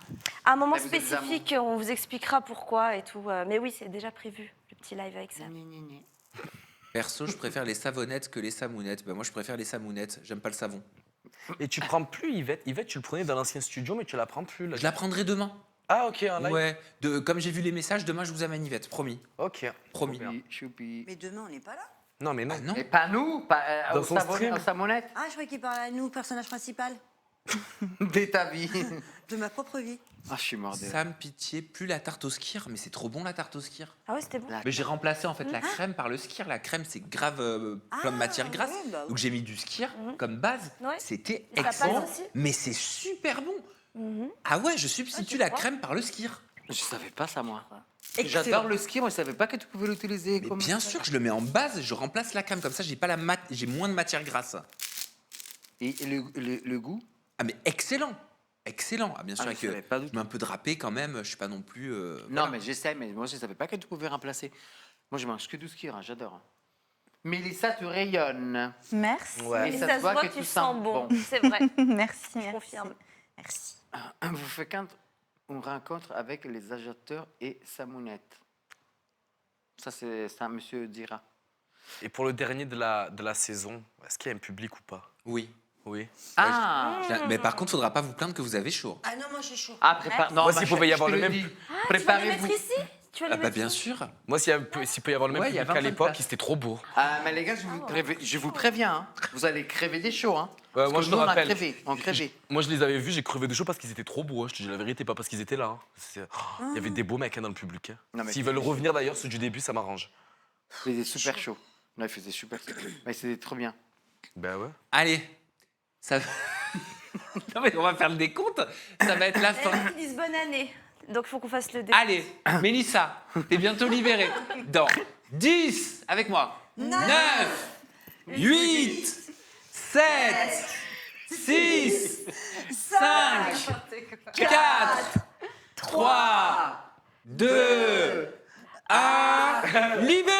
à un moment
Là, vous êtes
spécifique, on vous expliquera pourquoi et tout. Mais oui, c'est déjà prévu, le petit live avec ça.
Perso, je préfère les savonnettes que les samounettes. Moi, je préfère les samounettes. J'aime pas le savon.
Et tu prends plus Yvette. Yvette, tu le prenais dans l'ancien studio, mais tu la prends plus. Là.
Je la prendrai demain.
Ah, ok, un live.
Ouais. Comme j'ai vu les messages, demain, je vous amène Yvette. Promis.
Ok.
Promis.
Choupi.
Mais demain, on n'est pas là.
Non, mais non.
Ah non.
Et pas nous, pas
Dans
au
son
savon-
stream.
au savonnette.
Ah, je croyais qu'il parlait à nous, personnage principal
Dès ta vie.
de ma propre vie.
Ah, je suis mort de...
Sam, pitié, plus la tarte au skir. Mais c'est trop bon, la tarte au skir.
Ah ouais, c'était bon.
Mais j'ai remplacé en fait la crème par le skir. La crème, c'est grave plein de matière grasse.
ouais, bah oui.
Donc j'ai mis du skir comme base.
Ouais.
C'était
Et ça passe
excellent.
aussi
Mais c'est super bon. Ah ouais, je substitue la crème par le skir.
Je savais pas ça, moi.
Excellent.
J'adore le ski, moi je savais pas que tu pouvais l'utiliser
Mais
comme
bien sûr, je le mets en base, je remplace la crème. Comme ça, j'ai pas j'ai moins de matière grasse.
Et le goût.
Ah mais excellent. Excellent. Ah, bien sûr,
Ah,
avec
je savais pas du
je mets un peu de râpé quand même. Je suis pas non plus.
Non, mais j'essaie, mais moi je savais pas que tu pouvais remplacer. Moi je mange que du ski, hein, j'adore. Mélissa, tu rayonnes.
Merci.
Ouais.
Et
ça
ça
se
se
voit
voit
que
que
tu
tu
sens
sens bon.
bon.
C'est vrai,
Merci.
je
merci.
confirme.
Merci.
Vous faites quand on rencontre avec les agitateurs et Samounette. Ça, c'est un monsieur dira.
Et pour le dernier de la saison, est-ce qu'il y a un public ou pas?
Oui.
Oui.
Ah
Mais par contre, faudra pas vous plaindre que vous avez chaud.
Ah non, moi, j'ai chaud.
Ah, prépare. Non,
Moi,
ma
s'il
chère,
pouvait y
je
avoir
te
le
le
même-
dis.
Tu vas le
Préparez-vous.
mettre ici Tu vas le
Ah bah
mettre
bien
ici
sûr.
Moi, s'il peut y avoir le même
Ouais, il y a
public qu'à
25
l'époque,
places.
c'était trop beau.
Ah, mais les gars, je vous préviens, hein. Vous allez crever des chauds. Hein. Parce
moi,
que
je
nous,
te
on a
rappelle.
crevé. On crevait.
Moi, je les avais vus, j'ai crevé de chaud parce qu'ils étaient trop beaux. Hein. Je te dis la vérité, pas parce qu'ils étaient là. Hein. Il y avait des beaux mecs hein, dans le public. Hein.
Non, mais
S'ils veulent revenir d'ailleurs, ceux du début, ça m'arrange.
Il faisait super chaud. Non, il faisait super chaud. Mais c'était trop bien.
Ben ouais.
Allez. Ça. Non mais on va faire le décompte. Ça va être la fin.
Ils disent bonne année. Donc il faut qu'on fasse le dé.
Allez, Mélissa, t'es bientôt libérée. Dans 10, avec moi. 9, 8, 7, 6, 5, 4, 3, 2, 1. Libérée!